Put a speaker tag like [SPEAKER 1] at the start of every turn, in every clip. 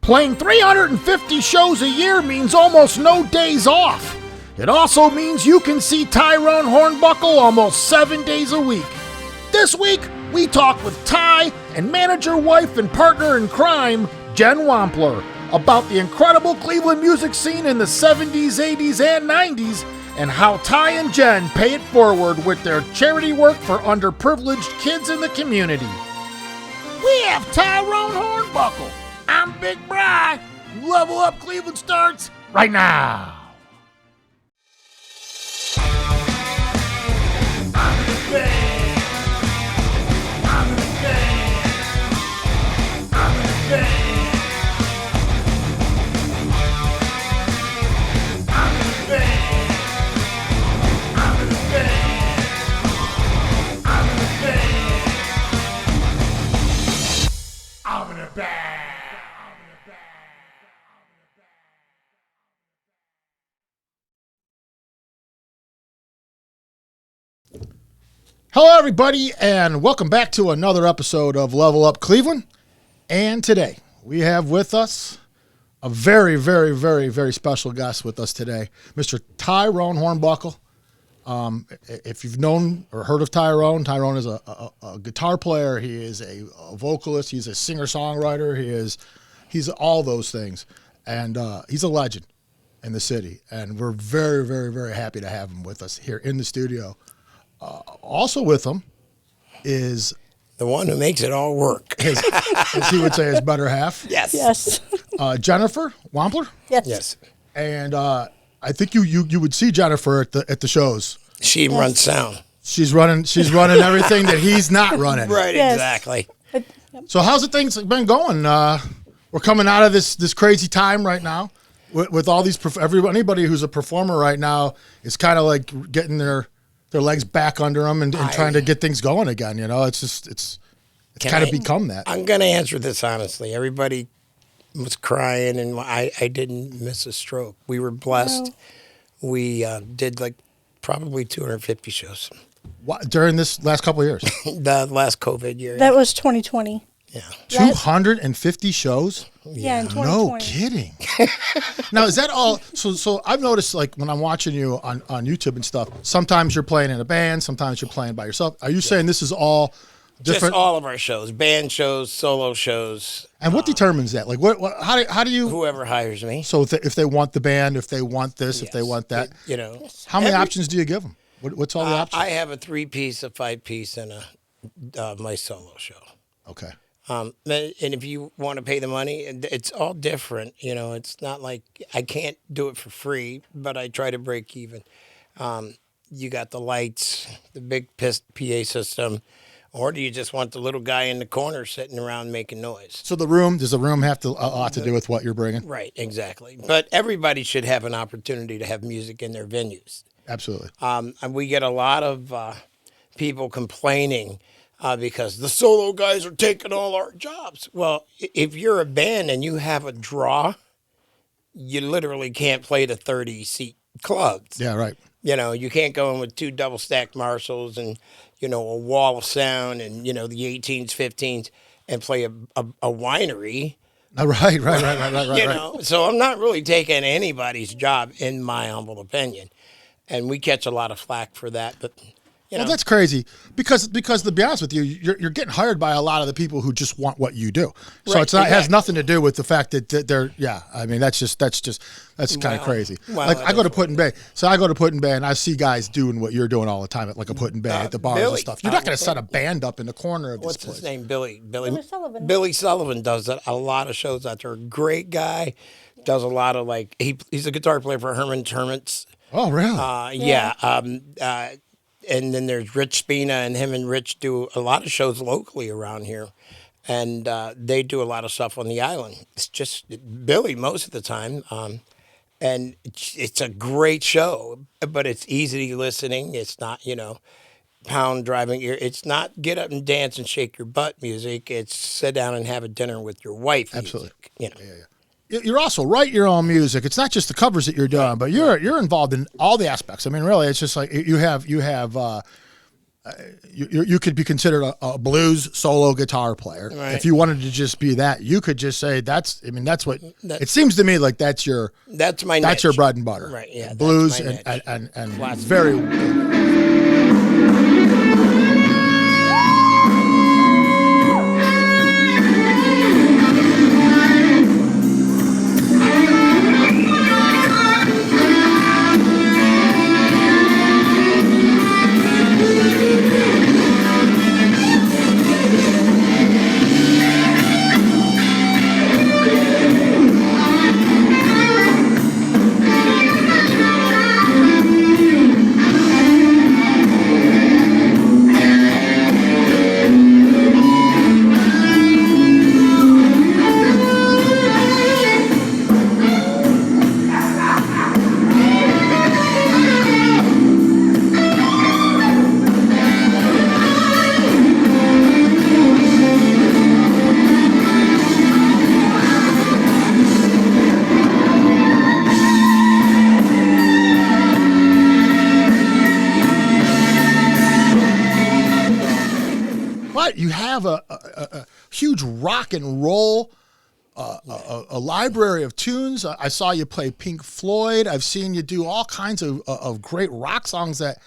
[SPEAKER 1] Playing 350 shows a year means almost no days off. It also means you can see Tyrone Hornbuckle almost 7 days a week. This week, we talk with Ty and manager, wife, and partner in crime, Jen Wampler, about the incredible Cleveland music scene in the 70s, 80s, and 90s, and how Ty and Jen pay it forward with their charity work for underprivileged kids in the community. We have Tyrone Hornbuckle. I'm Big Bry. Level Up Cleveland starts right now. I'm in the band. I'm in the band. I'm in the band. I'm in the band. I'm in the band. I'm in the band. I'm in the band. Hello, everybody, and welcome back to another episode of Level Up Cleveland. And today, we have with us a very, very, very, very special guest with us today, Mr. Tyrone Hornbuckle. If you've known or heard of Tyrone, Tyrone is a guitar player. He is a vocalist. He's a singer-songwriter. He's all those things. And he's a legend in the city. And we're very, very, very happy to have him with us here in the studio. Also with him is
[SPEAKER 2] the one who makes it all work.
[SPEAKER 1] As he would say, his better half.
[SPEAKER 2] Yes.
[SPEAKER 3] Yes.
[SPEAKER 1] Jennifer Wampler.
[SPEAKER 3] Yes.
[SPEAKER 2] Yes.
[SPEAKER 1] And I think you would see Jennifer at the shows.
[SPEAKER 2] She runs sound.
[SPEAKER 1] She's running everything that he's not running.
[SPEAKER 2] Right.
[SPEAKER 3] Yes.
[SPEAKER 2] Exactly.
[SPEAKER 1] So how's the things been going? We're coming out of this crazy time right now with all these anybody who's a performer right now is kind of like getting their legs back under them and trying to get things going again. You know, it's kind of become that.
[SPEAKER 2] I'm going to answer this honestly. Everybody was crying, and I didn't miss a stroke. We were blessed. No. We did like probably 250 shows.
[SPEAKER 1] What, during this last couple of years?
[SPEAKER 2] The last COVID year.
[SPEAKER 3] That was 2020.
[SPEAKER 2] Yeah.
[SPEAKER 1] 250 shows?
[SPEAKER 3] Yeah, in 2020.
[SPEAKER 1] No kidding. Now, is that all? So I've noticed, like, when I'm watching you on YouTube and stuff, sometimes you're playing in a band, sometimes you're playing by yourself. Are you saying this is all different?
[SPEAKER 2] Just all of our shows, band shows, solo shows.
[SPEAKER 1] And what determines that? Like, how do you?
[SPEAKER 2] Whoever hires me.
[SPEAKER 1] So if they want the band, if they want this, if they want that, how many options do you give them? What's all the options?
[SPEAKER 2] I have a 3-piece, a 5-piece, and my solo show.
[SPEAKER 1] Okay.
[SPEAKER 2] And if you want to pay the money, it's all different. You know, it's not like I can't do it for free, but I try to break even. You got the lights, the big PA system, or do you just want the little guy in the corner sitting around making noise?
[SPEAKER 1] So does the room have a lot to do with what you're bringing?
[SPEAKER 2] Right, exactly. But everybody should have an opportunity to have music in their venues.
[SPEAKER 1] Absolutely.
[SPEAKER 2] And we get a lot of people complaining because the solo guys are taking all our jobs. Well, if you're a band and you have a draw, you literally can't play the 30-seat clubs.
[SPEAKER 1] Yeah, right.
[SPEAKER 2] You know, you can't go in with 2 double-stacked Marshalls and, a wall of sound and, the 18s, 15s and play a winery.
[SPEAKER 1] Right.
[SPEAKER 2] So I'm not really taking anybody's job, in my humble opinion. And we catch a lot of flack for that, but...
[SPEAKER 1] Well, that's crazy because to be honest with you, you're getting hired by a lot of the people who just want what you do. So
[SPEAKER 2] right,
[SPEAKER 1] it has nothing to do with the fact that they're. Yeah, I mean that's kind of crazy.
[SPEAKER 2] Well,
[SPEAKER 1] like I go to Put in Bay, and I see guys doing what you're doing all the time at like a Put in Bay at the bars and stuff. You're not going to set a band up in the corner of this place.
[SPEAKER 2] What's his name? Billy
[SPEAKER 3] Sullivan.
[SPEAKER 2] Billy Sullivan does a lot of shows out there. Great guy. Does a lot of he's a guitar player for Herman's Hermits.
[SPEAKER 1] Oh really?
[SPEAKER 2] Yeah. And then there's Rich Spina, and him and Rich do a lot of shows locally around here. And they do a lot of stuff on the island. It's just Billy most of the time. And it's a great show, but it's easy listening. It's not, pound driving ear. It's not get up and dance and shake your butt music. It's sit down and have a dinner with your wife.
[SPEAKER 1] Absolutely.
[SPEAKER 2] Music,
[SPEAKER 1] Yeah. You're also write your own music. It's not just the covers that you're doing, but you're involved in all the aspects. I mean, really, it's just like you have you could be considered a blues solo guitar player.
[SPEAKER 2] Right.
[SPEAKER 1] If you wanted to just be that, you could just say that's what it seems to me like that's your
[SPEAKER 2] niche.
[SPEAKER 1] your bread and butter.
[SPEAKER 2] Right, yeah.
[SPEAKER 1] Blues
[SPEAKER 2] that's my
[SPEAKER 1] and
[SPEAKER 2] Classic.
[SPEAKER 1] very But you have a huge rock and roll, a library of tunes. I saw you play Pink Floyd. I've seen you do all kinds of great rock songs that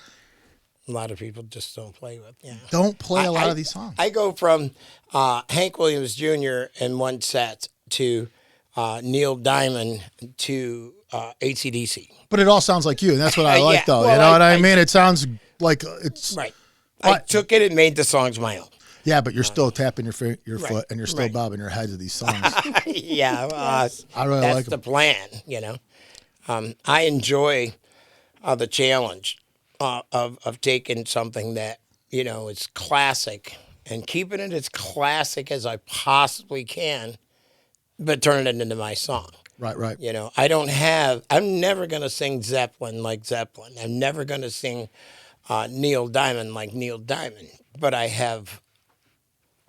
[SPEAKER 2] A lot of people just don't play with. Yeah.
[SPEAKER 1] Don't play a lot of these songs.
[SPEAKER 2] I go from Hank Williams Jr. in one set to Neil Diamond to AC/DC.
[SPEAKER 1] But it all sounds like you, and that's what I like,
[SPEAKER 2] Yeah.
[SPEAKER 1] though.
[SPEAKER 2] Well,
[SPEAKER 1] you know what I mean? It sounds like it's
[SPEAKER 2] right. I took it and made the songs my own.
[SPEAKER 1] Yeah, but you're still tapping your foot, and you're still bobbing your head to these songs.
[SPEAKER 2] Yeah,
[SPEAKER 1] I really
[SPEAKER 2] that's
[SPEAKER 1] like
[SPEAKER 2] the
[SPEAKER 1] them.
[SPEAKER 2] plan. You know, I enjoy the challenge of taking something that is classic and keeping it as classic as I possibly can, but turning it into my song.
[SPEAKER 1] Right.
[SPEAKER 2] I'm never going to sing Zeppelin like Zeppelin. I'm never going to sing Neil Diamond like Neil Diamond. But I have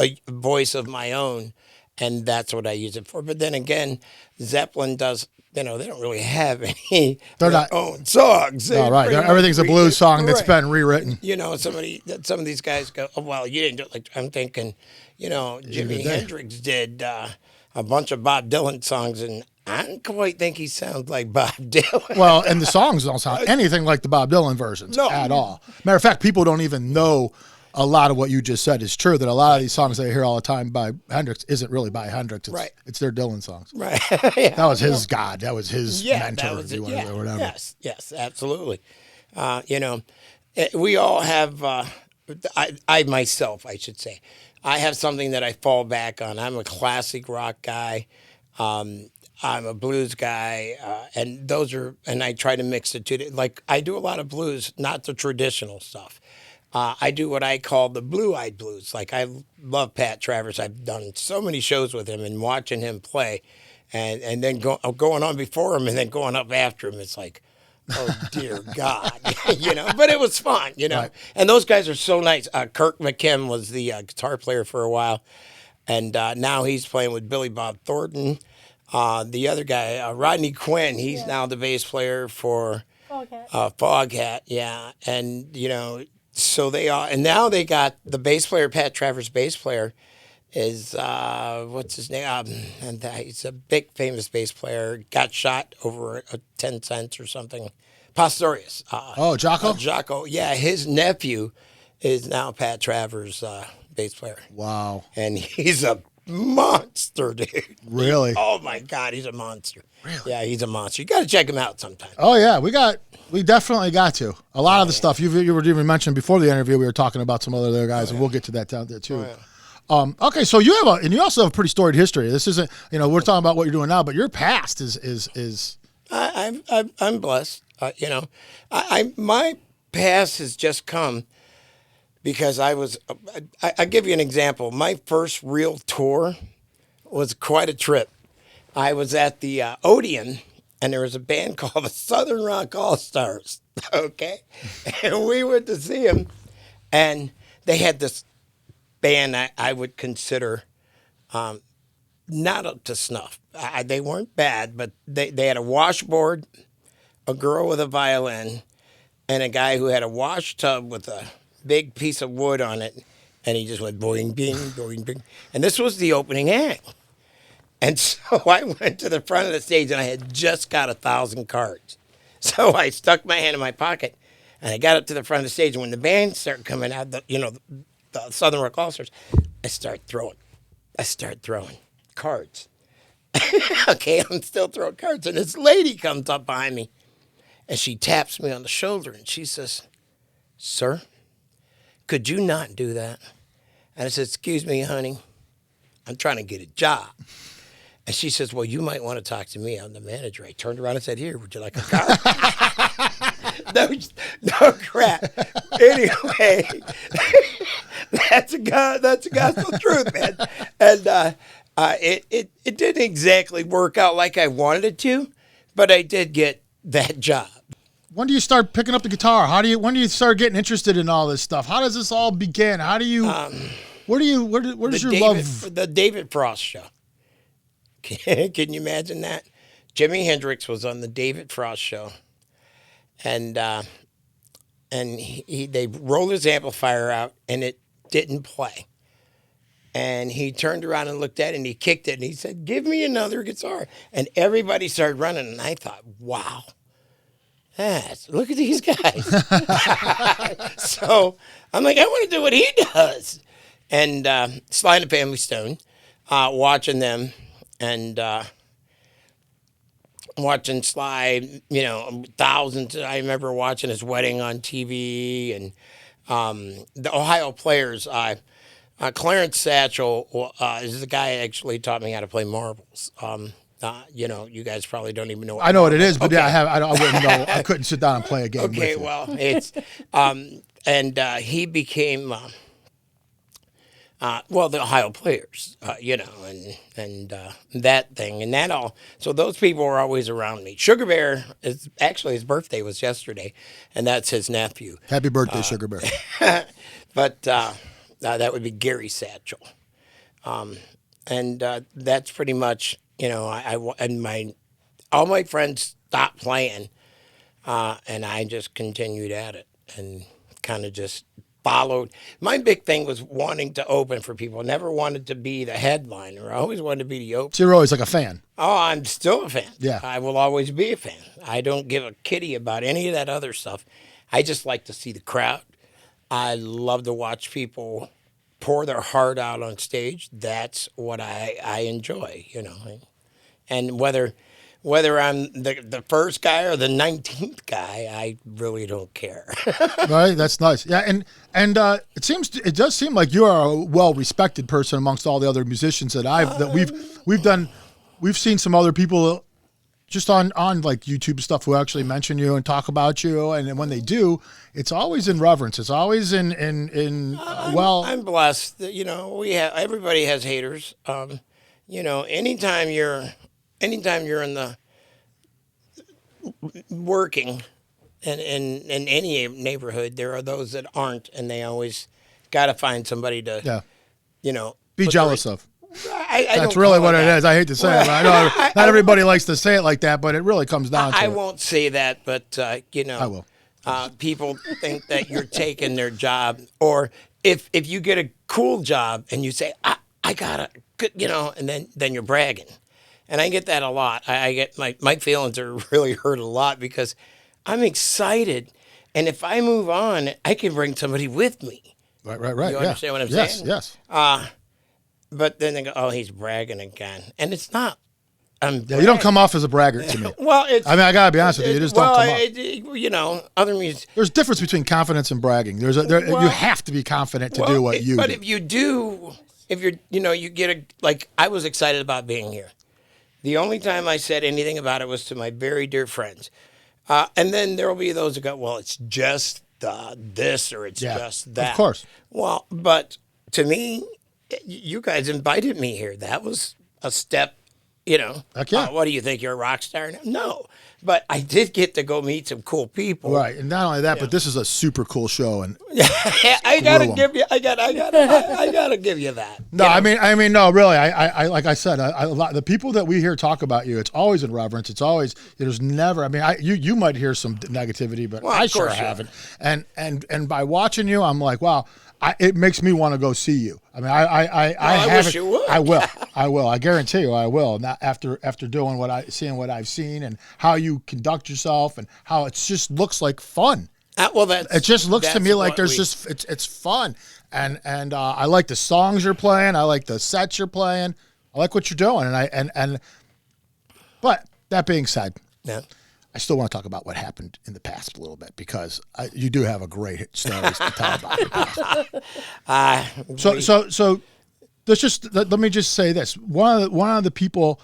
[SPEAKER 2] a voice of my own, and that's what I use it for. But then again, Zeppelin does, they don't really have any
[SPEAKER 1] They're not
[SPEAKER 2] own songs.
[SPEAKER 1] No, right. Everything's a blues song that's been rewritten.
[SPEAKER 2] Some of these guys go, oh, well, you didn't do it like, I'm thinking, Jimi Hendrix did a bunch of Bob Dylan songs, and I don't quite think he sounds like Bob Dylan.
[SPEAKER 1] Well, and the songs don't sound anything like the Bob Dylan versions at all. Matter of fact, people don't even know a lot of what you just said is true, that a lot of these songs they hear all the time by Hendrix isn't really by Hendrix. It's their Dylan songs.
[SPEAKER 2] Right. Yeah.
[SPEAKER 1] That was his God. That was his mentor, or whatever.
[SPEAKER 2] Yes, absolutely. We all have, I myself, I should say, I have something that I fall back on. I'm a classic rock guy. I'm a blues guy, and I try to mix the two. Like, I do a lot of blues, not the traditional stuff. I do what I call the blue-eyed blues. Like, I love Pat Travers. I've done so many shows with him, and watching him play, and then going on before him and then going up after him. It's like, oh dear God, But it was fun,
[SPEAKER 1] Right.
[SPEAKER 2] And those guys are so nice. Kirk McKim was the guitar player for a while, and now he's playing with Billy Bob Thornton. The other guy, Rodney Quinn, he's now the bass player for Foghat. Yeah, and so they are, and now they got the bass player, Pat Travers' bass player, is what's his name? And he's a big famous bass player. Got shot over 10 cents or something. Pastorius.
[SPEAKER 1] Jocko?
[SPEAKER 2] Jocko. Yeah, his nephew is now Pat Travers' bass player.
[SPEAKER 1] Wow.
[SPEAKER 2] And he's a monster, dude.
[SPEAKER 1] Really?
[SPEAKER 2] Oh my God, he's a monster. Really? Yeah, he's a monster. You got to check him out sometime.
[SPEAKER 1] Oh yeah, we definitely got to. A lot of the stuff you were even mentioned before the interview. We were talking about some other guys, and we'll get to that down there too. Okay, so you also have a pretty storied history. This isn't, we're talking about what you're doing now, but your past is.
[SPEAKER 2] I'm blessed. My past has just come because I give you an example. My first real tour was quite a trip. I was at the Odeon, and there was a band called the Southern Rock All-Stars, okay? And we went to see them, and they had this band I would consider not up to snuff. They weren't bad, but they had a washboard, a girl with a violin, and a guy who had a wash tub with a big piece of wood on it, and he just went boing, bing, boing, bing. And this was the opening act. And so I went to the front of the stage, and I had just got 1,000 cards. So I stuck my hand in my pocket, and I got up to the front of the stage. And when the band started coming out, the Southern Rock All-Stars, I started throwing cards. Okay, I'm still throwing cards. And this lady comes up behind me, and she taps me on the shoulder, and she says, "Sir, could you not do that?" And I said, "Excuse me, honey, I'm trying to get a job." And she says, "Well, you might want to talk to me. I'm the manager." I turned around and said, "Here, would you like a card?" No crap. Anyway, that's a gospel truth, man. And it didn't exactly work out like I wanted it to, but I did get that job.
[SPEAKER 1] When do you start picking up the guitar? When do you start getting interested in all this stuff? How does this all begin? How do you? Where does your love?
[SPEAKER 2] The David Frost show. Can you imagine that? Jimi Hendrix was on the David Frost show, and they rolled his amplifier out, and it didn't play. And he turned around and looked at it, and he kicked it, and he said, "Give me another guitar." And everybody started running, and I thought, wow, look at these guys. So I'm like, I want to do what he does. And Sly and the Family Stone, watching them, and watching Sly, thousands. I remember watching his wedding on TV, and the Ohio Players. Clarence Satchel is the guy who actually taught me how to play marbles. You guys probably don't even know.
[SPEAKER 1] I know what it is, but okay. Yeah, I wouldn't know. I couldn't sit down and play a game.
[SPEAKER 2] Okay,
[SPEAKER 1] with
[SPEAKER 2] well, it's he became the Ohio Players, and that thing and that all. So those people were always around me. Sugar Bear is actually his birthday was yesterday, and that's his nephew.
[SPEAKER 1] Happy birthday, Sugar Bear.
[SPEAKER 2] But that would be Gary Satchel, and that's pretty much all my friends stopped playing, and I just continued at it and kind of just followed. My big thing was wanting to open for people. Never wanted to be the headliner. I always wanted to be the opener.
[SPEAKER 1] So you're always like a fan.
[SPEAKER 2] Oh, I'm still a fan.
[SPEAKER 1] Yeah.
[SPEAKER 2] I will always be a fan. I don't give a kitty about any of that other stuff. I just like to see the crowd. I love to watch people pour their heart out on stage. That's what I enjoy, And whether I'm the first guy or the 19th guy, I really don't care.
[SPEAKER 1] Right, that's nice. Yeah, and it does seem like you are a well-respected person amongst all the other musicians we've seen some other people just on like YouTube stuff who actually mention you and talk about you, and when they do, it's always in reverence. It's always in
[SPEAKER 2] I'm blessed that everybody has haters. Anytime you're in the working in any neighborhood, there are those that aren't, and they always got to find somebody to
[SPEAKER 1] be jealous of.
[SPEAKER 2] That's
[SPEAKER 1] really what it is. I hate to say it. I know not everybody likes to say it like that, but it really comes down to it.
[SPEAKER 2] I won't say that, but
[SPEAKER 1] I will.
[SPEAKER 2] People think that you're taking their job, or if you get a cool job and you say, I got a good, and then you're bragging. And I get that a lot. I get my feelings are really hurt a lot because I'm excited, and if I move on, I can bring somebody with me.
[SPEAKER 1] Right.
[SPEAKER 2] You understand what I'm saying?
[SPEAKER 1] Yes.
[SPEAKER 2] But then they go, "Oh, he's bragging again," and it's not.
[SPEAKER 1] You don't come off as a braggart to me.
[SPEAKER 2] Well, I
[SPEAKER 1] gotta be honest with you. You just don't come off.
[SPEAKER 2] Other music.
[SPEAKER 1] There's a difference between confidence and bragging. You have to be confident to do what you do.
[SPEAKER 2] But if you do, you get I was excited about being here. The only time I said anything about it was to my very dear friends. And then there will be those who go, well, it's just this or it's just that.
[SPEAKER 1] Of course.
[SPEAKER 2] Well, but to me, you guys invited me here. That was a step,
[SPEAKER 1] Heck yeah.
[SPEAKER 2] What do you think? You're a rock star? No. But I did get to go meet some cool people.
[SPEAKER 1] Right, and not only that, but this is a super cool show, and
[SPEAKER 2] I gotta give you that.
[SPEAKER 1] no, I mean, no, really, I like I said, the people that we hear talk about you, it's always in reverence. It's always there's never. I mean, you might hear some negativity, but I sure haven't. And by watching you, I'm like, wow. It makes me want to go see you. I mean, I
[SPEAKER 2] wish you would.
[SPEAKER 1] I will. I guarantee you, I will. Not after doing seeing what I've seen and how you conduct yourself and how it just looks like fun. It just looks to me like it's fun. And I like the songs you're playing. I like the sets you're playing. I like what you're doing. But that being said,
[SPEAKER 2] yeah.
[SPEAKER 1] I still want to talk about what happened in the past a little bit because you do have a great stories to tell about the past. So let me just say this: one of the people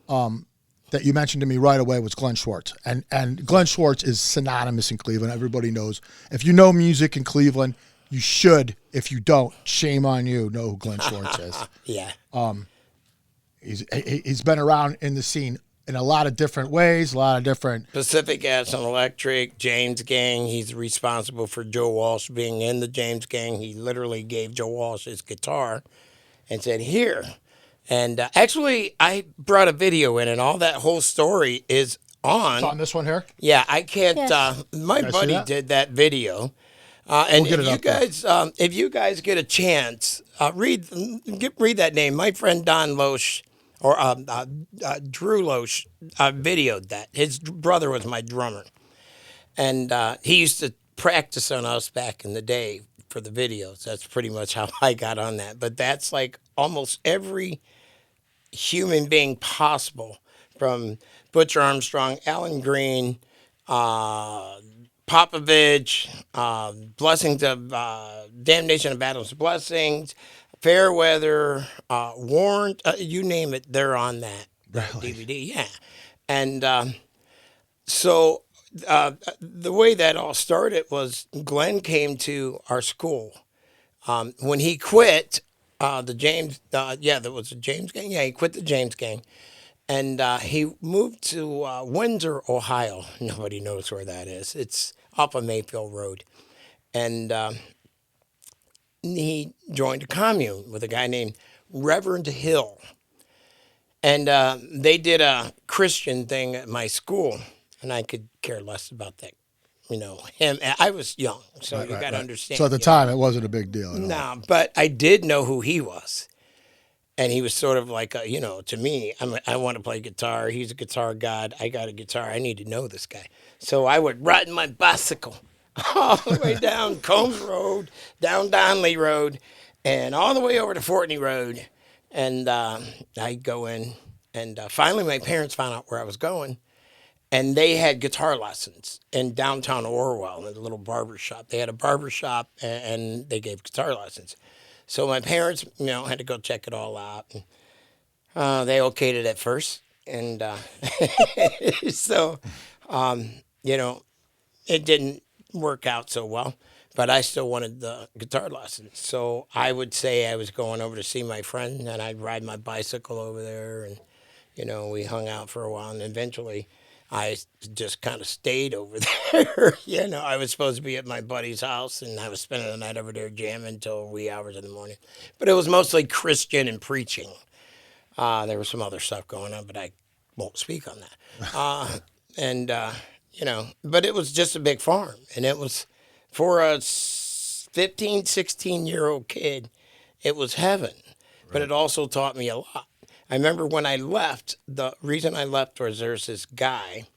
[SPEAKER 1] that you mentioned to me right away was Glenn Schwartz, and Glenn Schwartz is synonymous in Cleveland. Everybody knows. If you know music in Cleveland, you should. If you don't, shame on you. Know who Glenn Schwartz is?
[SPEAKER 2] Yeah.
[SPEAKER 1] He's been around in the scene in a lot of different ways, a lot of different...
[SPEAKER 2] Pacific Gas and Electric, James Gang. He's responsible for Joe Walsh being in the James Gang. He literally gave Joe Walsh his guitar and said, here. And actually, I brought a video in, and all that whole story is on...
[SPEAKER 1] It's on this one here?
[SPEAKER 2] Yeah, I can't...
[SPEAKER 3] Yes.
[SPEAKER 2] My buddy did that video. And if you guys get a chance, read that name. My friend Don Loesch... or Drew Loesch videoed that. His brother was my drummer. And he used to practice on us back in the day for the videos. That's pretty much how I got on that. But that's like almost every human being possible, from Butch Armstrong, Alan Green, Popovich, Blessings of Damnation of Battles of Blessings, Fairweather, Warrant, you name it, they're on that DVD. Yeah. And so the way that all started was Glenn came to our school. When he quit the James, there was a James Gang. Yeah, he quit the James Gang. And he moved to Windsor, Ohio. Nobody knows where that is. It's off of Mayfield Road. And he joined a commune with a guy named Reverend Hill. And they did a Christian thing at my school, and I could care less about that. Him. I was young, so you got to understand.
[SPEAKER 1] So at the time, it wasn't a big deal at all.
[SPEAKER 2] No, but I did know who he was. And he was sort of like, to me, I want to play guitar. He's a guitar god. I got a guitar. I need to know this guy. So I would ride my bicycle all the way down Combs Road, down Donley Road, and all the way over to Fortney Road. And I'd go in. And finally, my parents found out where I was going. And they had guitar lessons in downtown Orwell in a little barber shop. They had a barber shop, and they gave guitar lessons. So my parents, had to go check it all out. And, they okayed it at first. And so, it didn't work out so well. But I still wanted the guitar lessons. So I would say I was going over to see my friend, and I'd ride my bicycle over there. And, we hung out for a while. And eventually I just kind of stayed over there. I was supposed to be at my buddy's house, and I was spending the night over there jamming until wee hours in the morning. But it was mostly Christian and preaching. There was some other stuff going on, but I won't speak on that. But it was just a big farm. And it was, for a 15, 16-year-old kid, it was heaven. Right. But it also taught me a lot. I remember when I left, the reason I left was there's this guy,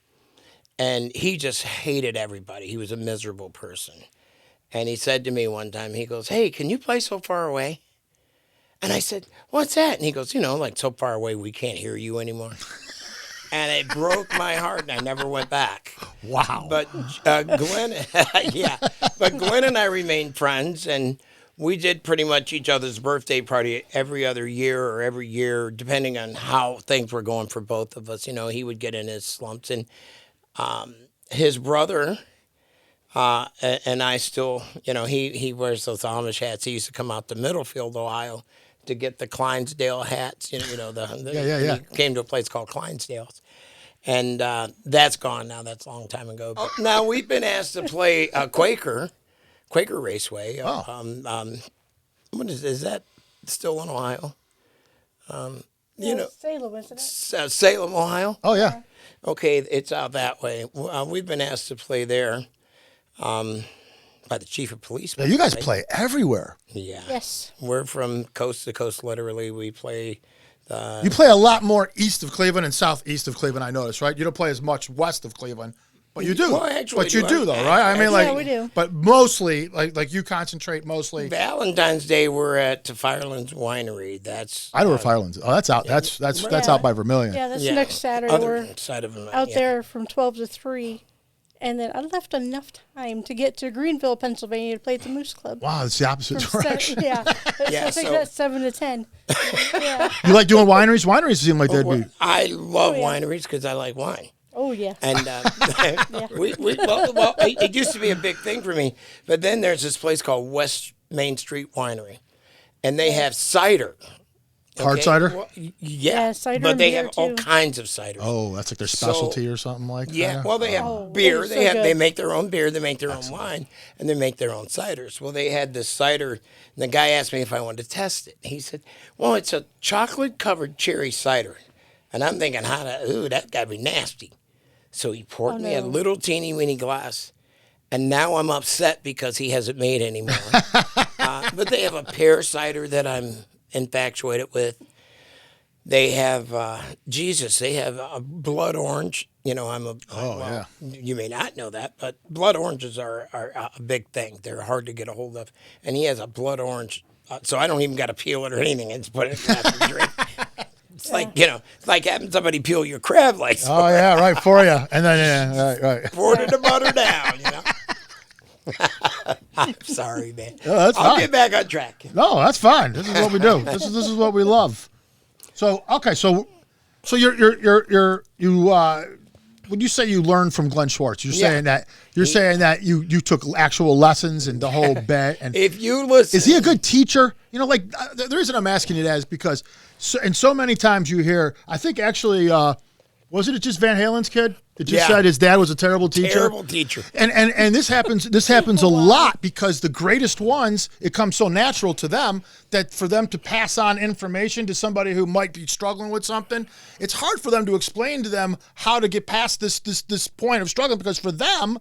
[SPEAKER 2] and he just hated everybody. He was a miserable person. And he said to me one time, he goes, "Hey, can you play So Far Away?" And I said, "What's that?" And he goes, like So Far Away we can't hear you anymore. And it broke my heart, and I never went back.
[SPEAKER 1] Wow.
[SPEAKER 2] But Glenn, but Glenn and I remained friends, and we did pretty much each other's birthday party every other year or every year, depending on how things were going for both of us. He would get in his slumps. And his brother and I still, he wears those Amish hats. He used to come out to Middlefield, Ohio, to get the Clydesdale hats.
[SPEAKER 1] Yeah.
[SPEAKER 2] He came to a place called Clydesdale's. And that's gone now. That's a long time ago. But now we've been asked to play Quaker Raceway. What is that still in Ohio?
[SPEAKER 3] Salem, isn't it?
[SPEAKER 2] Salem, Ohio.
[SPEAKER 1] Oh yeah.
[SPEAKER 2] Okay, it's out that way. We've been asked to play there by the chief of police.
[SPEAKER 1] Yeah, you guys play everywhere.
[SPEAKER 2] Yeah.
[SPEAKER 3] Yes.
[SPEAKER 2] We're from coast to coast, literally. We play.
[SPEAKER 1] You play a lot more east of Cleveland and southeast of Cleveland, I noticed, right? You don't play as much west of Cleveland, but you do.
[SPEAKER 2] Well, actually,
[SPEAKER 1] but you do, though, right? I mean,
[SPEAKER 3] Yeah, we do.
[SPEAKER 1] But mostly, like you concentrate mostly.
[SPEAKER 2] Valentine's Day, we're at Firelands Winery. That's
[SPEAKER 1] I know where Firelands. Oh, that's out. That's out by Vermilion.
[SPEAKER 3] Yeah, that's next Saturday.
[SPEAKER 2] Other
[SPEAKER 3] We're
[SPEAKER 2] side of them.
[SPEAKER 3] out there from 12 to 3. And then I left enough time to get to Greenville, Pennsylvania to play at the Moose Club.
[SPEAKER 1] Wow, it's the opposite direction.
[SPEAKER 3] Yeah. I think that's 7 to 10. Yeah.
[SPEAKER 1] You like doing wineries? Wineries seem like they'd be.
[SPEAKER 2] I love wineries because I like wine.
[SPEAKER 3] Oh, yeah.
[SPEAKER 2] And it used to be a big thing for me. But then there's this place called West Main Street Winery. And they have cider.
[SPEAKER 1] Hard cider?
[SPEAKER 2] Well,
[SPEAKER 3] Yeah, cider
[SPEAKER 2] but
[SPEAKER 3] and
[SPEAKER 2] they
[SPEAKER 3] beer,
[SPEAKER 2] have all
[SPEAKER 3] too.
[SPEAKER 2] kinds of cider.
[SPEAKER 1] Oh, that's like their specialty or something like that?
[SPEAKER 2] Yeah, well, they have
[SPEAKER 3] Oh,
[SPEAKER 2] beer.
[SPEAKER 3] it's
[SPEAKER 2] They
[SPEAKER 3] so good.
[SPEAKER 2] they make their own beer. They make their own wine, and they make their own ciders. Well, they had this cider, and the guy asked me if I wanted to test it. He said, "Well, it's a chocolate-covered cherry cider," and I'm thinking, that gotta be nasty. So he poured me a little teeny weeny glass, and now I'm upset because he hasn't made any more. But they have a pear cider that I'm infatuated with. They have they have a blood orange. You may not know that, but blood oranges are a big thing. They're hard to get a hold of. And he has a blood orange, so I don't even got to peel it or anything. It's put it in a drink. It's it's like having somebody peel your crab legs.
[SPEAKER 1] Oh, yeah, right, for you. And then, right.
[SPEAKER 2] Poured the butter down, I'm sorry, man.
[SPEAKER 1] No, that's
[SPEAKER 2] I'll
[SPEAKER 1] fine.
[SPEAKER 2] get back on track.
[SPEAKER 1] No, that's fine. This is what we do. This is what we love. So okay, so you when you say you learned from Glenn Schwartz, you're saying that you took actual lessons and the whole bit. And
[SPEAKER 2] if you listen,
[SPEAKER 1] is he a good teacher? The reason I'm asking you that is because so many times you hear. I think actually, wasn't it just Van Halen's kid that just said his dad was a terrible teacher?
[SPEAKER 2] Terrible teacher.
[SPEAKER 1] And this happens a lot because the greatest ones, it comes so natural to them that for them to pass on information to somebody who might be struggling with something, it's hard for them to explain to them how to get past this point of struggling, because for them,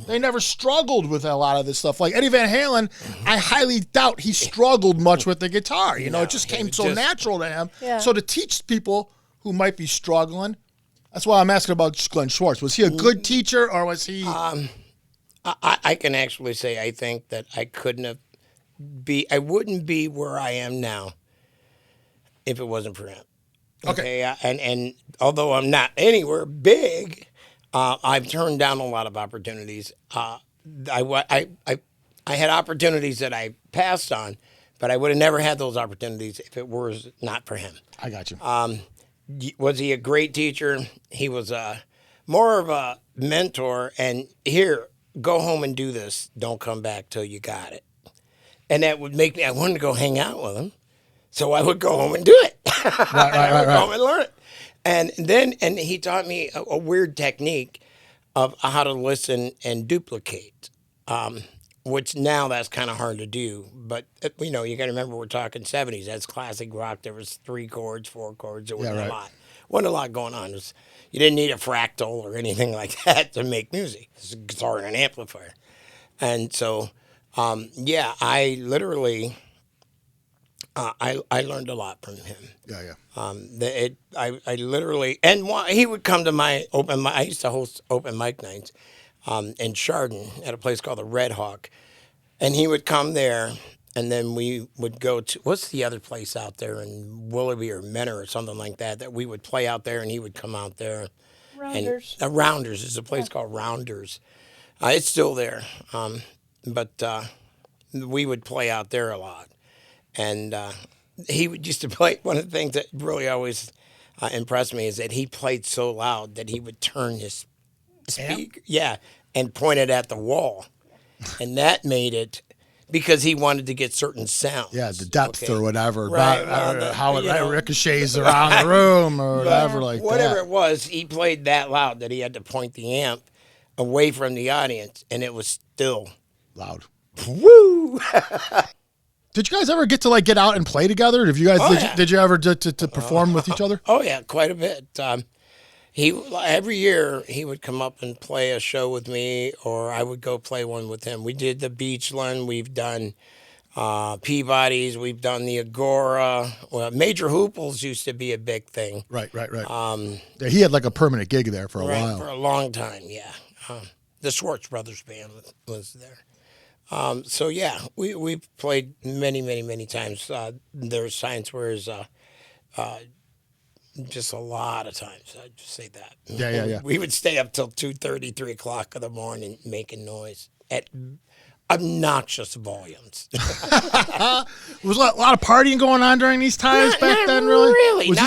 [SPEAKER 1] they never struggled with a lot of this stuff. Like Eddie Van Halen, I highly doubt he struggled much with the guitar. It just came so natural to him.
[SPEAKER 3] Yeah.
[SPEAKER 1] So to teach people who might be struggling, that's why I'm asking about Glenn Schwartz. Was he a good teacher, or was he?
[SPEAKER 2] I can actually say I think that I wouldn't be where I am now if it wasn't for him. Okay. And although I'm not anywhere big, I've turned down a lot of opportunities. I had opportunities that I passed on, but I would have never had those opportunities if it was not for him.
[SPEAKER 1] I got you.
[SPEAKER 2] Was he a great teacher? He was more of a mentor. And here, go home and do this. Don't come back till you got it. And that would make me, I wanted to go hang out with him. So I would go home and do it. I would go home and learn it. And he taught me a weird technique of how to listen and duplicate, which now that's kind of hard to do. But, you got to remember we're talking 70s. That's classic rock. There was 3 chords, 4 chords. There wasn't a lot. Wasn't a lot going on. You didn't need a fractal or anything like that to make music. It's a guitar and an amplifier. And so, I literally... I learned a lot from him. I literally, and he would come to my open mic. I used to host open mic nights in Chardon at a place called the Red Hawk, and he would come there, and then we would go to, what's the other place out there in Willoughby or Menor or something like that we would play out there, and he would come out there.
[SPEAKER 3] Rounders.
[SPEAKER 2] And, Rounders is a place called Rounders. It's still there, but we would play out there a lot. And he used to play. One of the things that really always impressed me is that he played so loud that he would turn his speaker, and point it at the wall, and that made it because he wanted to get certain sounds.
[SPEAKER 1] Yeah, the depth or whatever,
[SPEAKER 2] Right,
[SPEAKER 1] about, how it
[SPEAKER 2] know.
[SPEAKER 1] ricochets around the room or whatever like
[SPEAKER 2] Whatever
[SPEAKER 1] that.
[SPEAKER 2] it was, he played that loud that he had to point the amp away from the audience, and it was still
[SPEAKER 1] Loud.
[SPEAKER 2] woo.
[SPEAKER 1] Did you guys ever get to like get out and play together? Did you guys did you ever to perform with each other?
[SPEAKER 2] Oh yeah, quite a bit. He every year he would come up and play a show with me, or I would go play one with him. We did the Beachland. We've done Peabody's. We've done the Agora. Well, Major Hooples used to be a big thing.
[SPEAKER 1] Right. Yeah, he had like a permanent gig there for a while.
[SPEAKER 2] For a long time, yeah. The Schwartz brothers band was there. So yeah, we played many times. There's times where just a lot of times. I'd just say that.
[SPEAKER 1] Yeah.
[SPEAKER 2] We would stay up till 2:30, 3 o'clock in the morning making noise at obnoxious volumes.
[SPEAKER 1] Was a lot of partying going on during these times back then? Really?
[SPEAKER 2] Really?
[SPEAKER 1] Was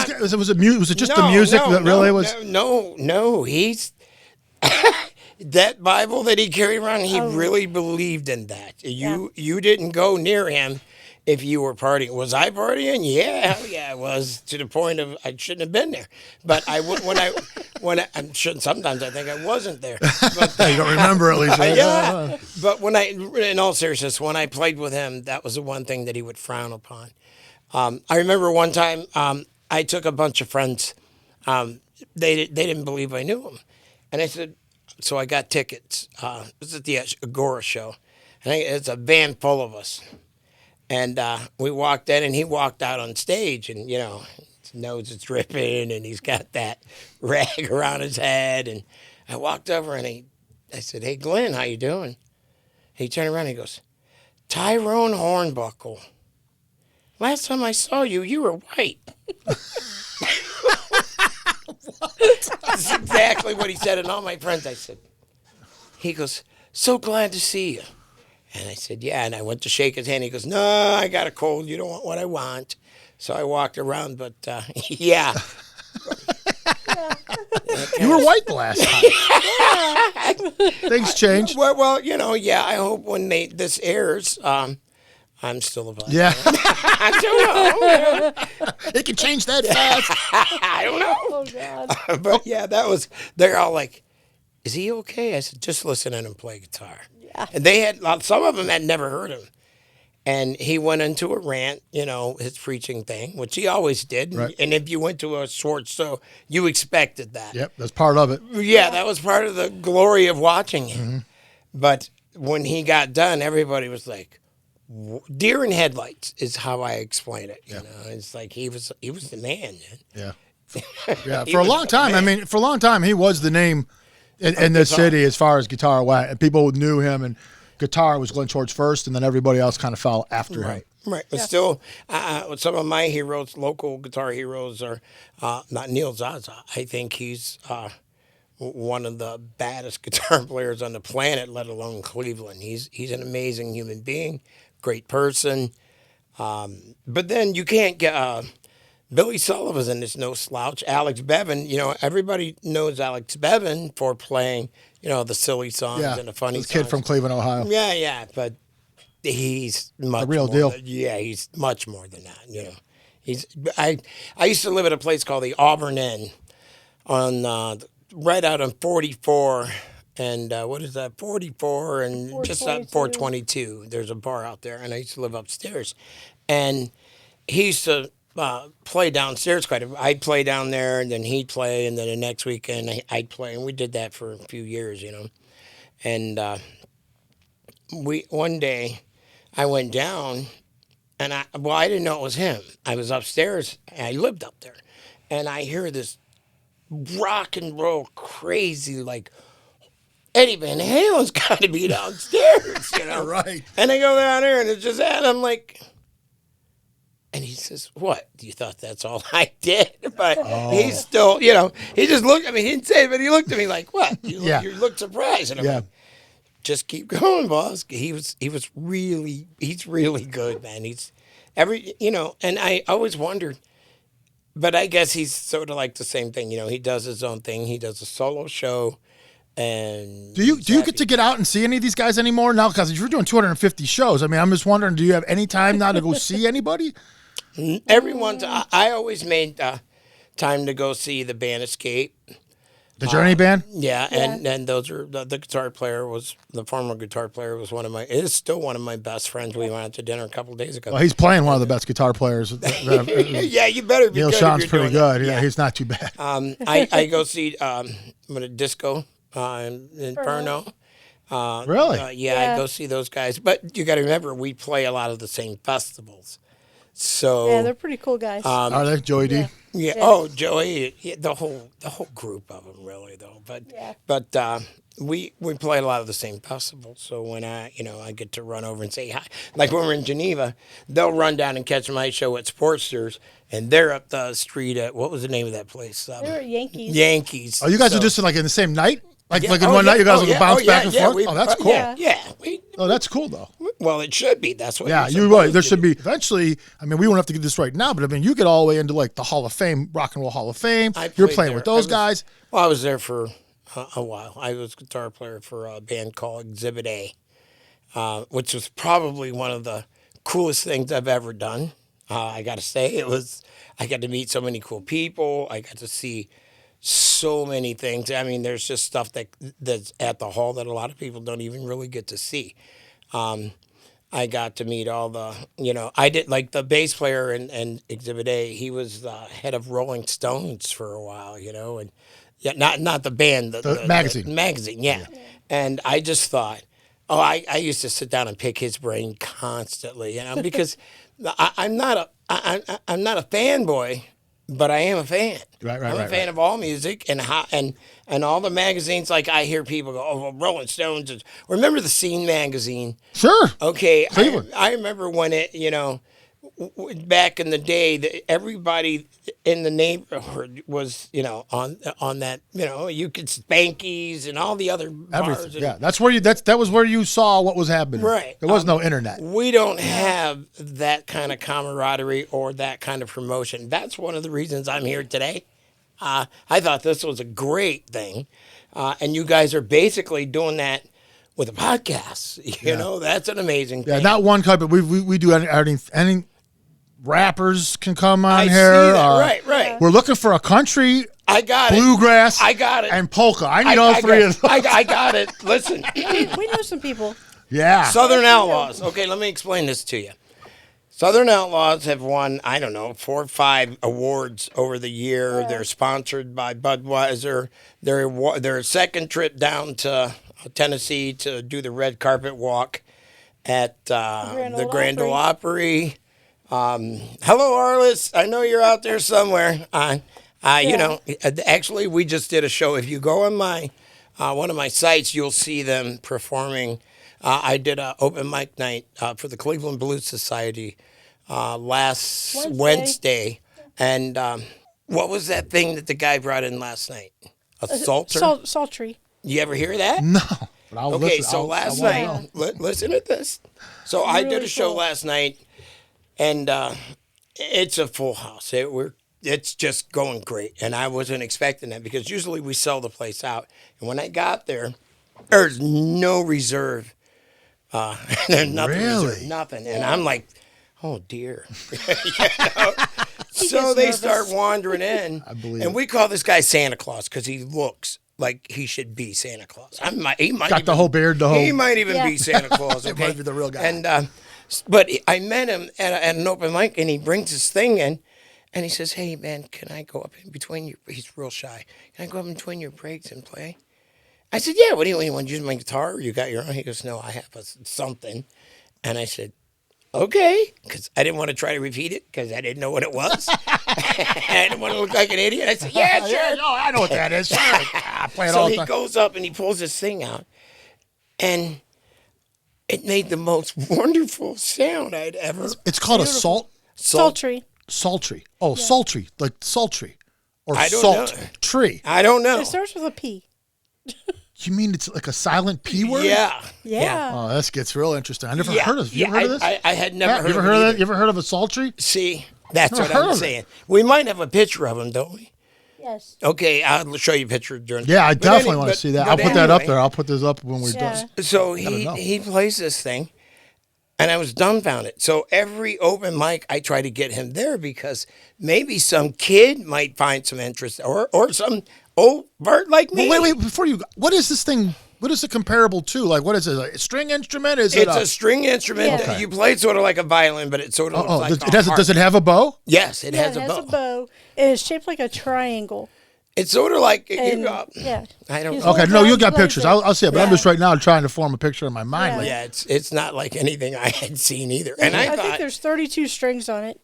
[SPEAKER 1] it just the music that really was?
[SPEAKER 2] No. He's that Bible that he carried around. He really believed in that. You didn't go near him if you were partying. Was I partying? Yeah, hell yeah, I was, to the point of I shouldn't have been there. But I'm sure sometimes I think I wasn't there. But,
[SPEAKER 1] You don't remember at least. Right?
[SPEAKER 2] yeah. But in all seriousness, when I played with him, that was the one thing that he would frown upon. I remember one time I took a bunch of friends. They didn't believe I knew him, and I said, so I got tickets. This is the Agora show, and it's a van full of us. And we walked in, and he walked out on stage, and, his nose is dripping, and he's got that rag around his head. And I walked over, and I said, hey, Glenn, how you doing? He turned around, and he goes, Tyrone Hornbuckle. Last time I saw you, you were white. That's exactly what he said, and all my friends, I said. He goes, so glad to see you. And I said, yeah. And I went to shake his hand. He goes, no, I got a cold. You don't want what I want. So I walked around, but yeah.
[SPEAKER 1] You were white the last time. Things changed.
[SPEAKER 2] Well, yeah. I hope when this airs, I'm still a black.
[SPEAKER 1] Yeah.
[SPEAKER 2] I don't know.
[SPEAKER 1] It can change that fast.
[SPEAKER 2] I don't know.
[SPEAKER 3] Oh, God.
[SPEAKER 2] But yeah, they're all like, is he okay? I said, just listen to him play guitar.
[SPEAKER 3] Yeah.
[SPEAKER 2] And some of them had never heard him. And he went into a rant, his preaching thing, which he always did.
[SPEAKER 1] Right.
[SPEAKER 2] And if you went to a Schwartz show, you expected that.
[SPEAKER 1] Yep, that's part of it.
[SPEAKER 2] Yeah, that was part of the glory of watching him.
[SPEAKER 1] Mm-hmm.
[SPEAKER 2] But when he got done, everybody was like, deer in headlights is how I explain it. It's like he was the man.
[SPEAKER 1] Yeah. Yeah, for a long time, he was the name in the city as far as guitar went. And people knew him, and guitar was Glenn Schwartz first, and then everybody else kind of fell after him.
[SPEAKER 2] Right. But still, some of my heroes, local guitar heroes, are not Neil Zaza. I think he's one of the baddest guitar players on the planet, let alone Cleveland. He's an amazing human being, great person. But then you can't get Billy Sullivan is no slouch. Alex Bevan, everybody knows Alex Bevan for playing, the silly songs and the funny songs.
[SPEAKER 1] Kid from Cleveland, Ohio.
[SPEAKER 2] Yeah, but he's much
[SPEAKER 1] a real
[SPEAKER 2] more
[SPEAKER 1] deal.
[SPEAKER 2] He's much more than that. I used to live at a place called the Auburn Inn on right out on 44 and what is that, 44 and just up 422. There's a bar out there, and I used to live upstairs, and he used to play downstairs quite a bit. I'd play down there, and then he'd play, and then the next weekend I'd play, and we did that for a few years, And one day I went down, and I didn't know it was him. I was upstairs, and I lived up there, and I hear this rock and roll crazy, like, Eddie Van Halen's got to be downstairs,
[SPEAKER 1] Right.
[SPEAKER 2] And I go down there, and it's just that. I'm like, and he says, what? You thought that's all I did? But he's still, he just looked at me. He didn't say it, but he looked at me like, what? You looked surprised. And I'm like, just keep going, boss. He's really good, man. He's and I always wondered, but I guess he's sort of like the same thing. He does his own thing. He does a solo show, And
[SPEAKER 4] Do you get to get out and see any of these guys anymore now? Because you're doing 250 shows. I mean, I'm just wondering, do you have any time now to go see anybody?
[SPEAKER 2] Everyone's. I always made time to go see the band Escape.
[SPEAKER 4] The Journey band?
[SPEAKER 2] Yeah, and those are the guitar player was the former guitar player was is still one of my best friends. We went out to dinner a couple of days ago.
[SPEAKER 4] Well, he's playing one of the best guitar players.
[SPEAKER 2] Yeah, you better be.
[SPEAKER 4] Neil
[SPEAKER 2] good
[SPEAKER 4] Sean's
[SPEAKER 2] if you're
[SPEAKER 4] pretty
[SPEAKER 2] doing
[SPEAKER 4] good.
[SPEAKER 2] that.
[SPEAKER 4] Yeah, he's not too bad.
[SPEAKER 2] I go see with a disco in Inferno.
[SPEAKER 4] Really?
[SPEAKER 2] Yeah, I go see those guys. But you got to remember, we play a lot of the same festivals. So
[SPEAKER 3] Yeah, they're pretty cool guys.
[SPEAKER 4] Are they, Joey D?
[SPEAKER 3] Yeah.
[SPEAKER 2] yeah. Oh, Joey, the whole group of them, really though. But we play a lot of the same festivals. So when I get to run over and say hi, like when we're in Geneva, they'll run down and catch my show at Sportsters, and they're up the street at what was the name of that place?
[SPEAKER 3] They're at Yankees.
[SPEAKER 2] Yankees.
[SPEAKER 4] Oh, you guys are just like in the same night? Like in
[SPEAKER 2] oh,
[SPEAKER 4] one night you guys
[SPEAKER 2] oh,
[SPEAKER 4] will
[SPEAKER 2] yeah,
[SPEAKER 4] bounce
[SPEAKER 2] oh,
[SPEAKER 4] back
[SPEAKER 2] yeah,
[SPEAKER 4] and forth? Oh, that's cool.
[SPEAKER 2] Yeah.
[SPEAKER 4] Oh, that's cool, though.
[SPEAKER 2] Well, it should be. That's what.
[SPEAKER 4] Yeah, you're right. There should be eventually. I mean, we won't have to get this right now, but I mean, you get all the way into like the Hall of Fame, Rock and Roll Hall of Fame. You're playing with those guys.
[SPEAKER 2] Well, I was there for a while. I was guitar player for a band called Exhibit A, which was probably one of the coolest things I've ever done. I got to say, I got to meet so many cool people. I got to see so many things. I mean, there's just stuff that's at the hall that a lot of people don't even really get to see. I got to meet all the, I did like the bass player in Exhibit A. He was the head of Rolling Stones for a while, and not the band, the
[SPEAKER 4] magazine.
[SPEAKER 2] The magazine, yeah. And I just thought, I used to sit down and pick his brain constantly, because I'm not a fanboy. But I am a fan. I'm a fan of all music and all the magazines. Like I hear people go, "Oh, well, Rolling Stones." Remember the Scene magazine?
[SPEAKER 4] Sure.
[SPEAKER 2] Okay, I remember when it, back in the day, everybody in the neighborhood was, on that, you could Spankies and all the other bars.
[SPEAKER 4] Everything. Yeah, that was where you saw what was happening.
[SPEAKER 2] Right.
[SPEAKER 4] There was no internet.
[SPEAKER 2] We don't have that kind of camaraderie or that kind of promotion. That's one of the reasons I'm here today. I thought this was a great thing, and you guys are basically doing that with a podcast. You know, that's an amazing thing.
[SPEAKER 4] Yeah, not one type, but we do any rappers can come on
[SPEAKER 2] I
[SPEAKER 4] here.
[SPEAKER 2] See that. Right.
[SPEAKER 4] We're looking for a country.
[SPEAKER 2] I got
[SPEAKER 4] bluegrass.
[SPEAKER 2] I got it.
[SPEAKER 4] And polka. I need all three of those.
[SPEAKER 2] I got it. Listen.
[SPEAKER 3] We know some people.
[SPEAKER 4] Yeah.
[SPEAKER 2] Southern Outlaws. Okay, let me explain this to you. Southern Outlaws have won, 4 or 5 awards over the year. They're sponsored by Budweiser. Their second trip down to Tennessee to do the red carpet walk at the Grand Ole Opry. Hello, Arliss. I know you're out there somewhere. Actually, we just did a show. If you go on my one of my sites, you'll see them performing. I did an open mic night for the Cleveland Blues Society last Wednesday. And what was that thing that the guy brought in last night? A salter?
[SPEAKER 3] Sultry.
[SPEAKER 2] You ever hear that?
[SPEAKER 4] No. But I'll
[SPEAKER 2] okay,
[SPEAKER 4] listen.
[SPEAKER 2] so last night, listen to this. So I did a show last night, and it's a full house. It's just going great, and I wasn't expecting that because usually we sell the place out. And when I got there, there's no reserve. There's nothing reserved, nothing. And I'm like, oh dear. So they start wandering in,
[SPEAKER 4] I believe
[SPEAKER 2] and we call this guy Santa Claus because he looks like he should be Santa Claus. He might
[SPEAKER 4] got the whole beard.
[SPEAKER 2] He might even be Santa Claus. Okay?
[SPEAKER 4] He might be the real guy.
[SPEAKER 2] And but I met him at an open mic, and he brings his thing in, and he says, "Hey man, can I go up in between your?" He's real shy. Can I go up in between your breaks and play? I said, "Yeah. What do you want to use my guitar? Or you got your own?" He goes, "No, I have something." And I said, "Okay," because I didn't want to try to repeat it because I didn't know what it was. I didn't want to look like an idiot. I said, "Yeah, sure."
[SPEAKER 4] Yeah, no, I know what that is. Sure. I play it
[SPEAKER 2] So
[SPEAKER 4] all the
[SPEAKER 2] he
[SPEAKER 4] time.
[SPEAKER 2] goes up and he pulls this thing out, and it made the most wonderful sound I'd ever.
[SPEAKER 4] It's called a
[SPEAKER 3] Sultry.
[SPEAKER 4] Sultry. Oh, sultry, like sultry, or
[SPEAKER 2] I don't
[SPEAKER 4] salt
[SPEAKER 2] know.
[SPEAKER 4] tree.
[SPEAKER 2] I don't know.
[SPEAKER 3] It starts with a P.
[SPEAKER 4] You mean it's like a silent P word?
[SPEAKER 3] Yeah.
[SPEAKER 4] Oh, this gets real interesting. I never heard of. You ever heard of this?
[SPEAKER 2] I had never heard.
[SPEAKER 4] You ever
[SPEAKER 2] of
[SPEAKER 4] heard
[SPEAKER 2] it
[SPEAKER 4] of that?
[SPEAKER 2] either.
[SPEAKER 4] You ever heard of a sultry?
[SPEAKER 2] See, that's
[SPEAKER 4] Never
[SPEAKER 2] what
[SPEAKER 4] heard
[SPEAKER 2] I'm
[SPEAKER 4] of it.
[SPEAKER 2] saying. We might have a picture of him, don't we?
[SPEAKER 3] Yes.
[SPEAKER 2] Okay, I'll show you a picture during.
[SPEAKER 4] Yeah, I definitely want to see that. I'll put that up there. I'll put this up when we're done.
[SPEAKER 2] So he plays this thing, and I was dumbfounded. So every open mic, I try to get him there because maybe some kid might find some interest, or some old bird like me.
[SPEAKER 4] Well, wait, before you, what is this thing? What is it comparable to? Like, what is it? A string instrument? It's
[SPEAKER 2] a string instrument.
[SPEAKER 3] Yeah.
[SPEAKER 2] You play sort of like a violin, but it sort of looks like a harp.
[SPEAKER 4] Does it have a bow?
[SPEAKER 2] Yes, it has a bow.
[SPEAKER 3] It has a bow. It is shaped like a triangle.
[SPEAKER 2] It's sort of like
[SPEAKER 3] yeah.
[SPEAKER 2] I don't.
[SPEAKER 4] Okay, no, you got pictures. I'll see it, but I'm just right now trying to form a picture in my mind.
[SPEAKER 2] Yeah, it's not like anything I had seen either.
[SPEAKER 3] And I think there's 32 strings on it.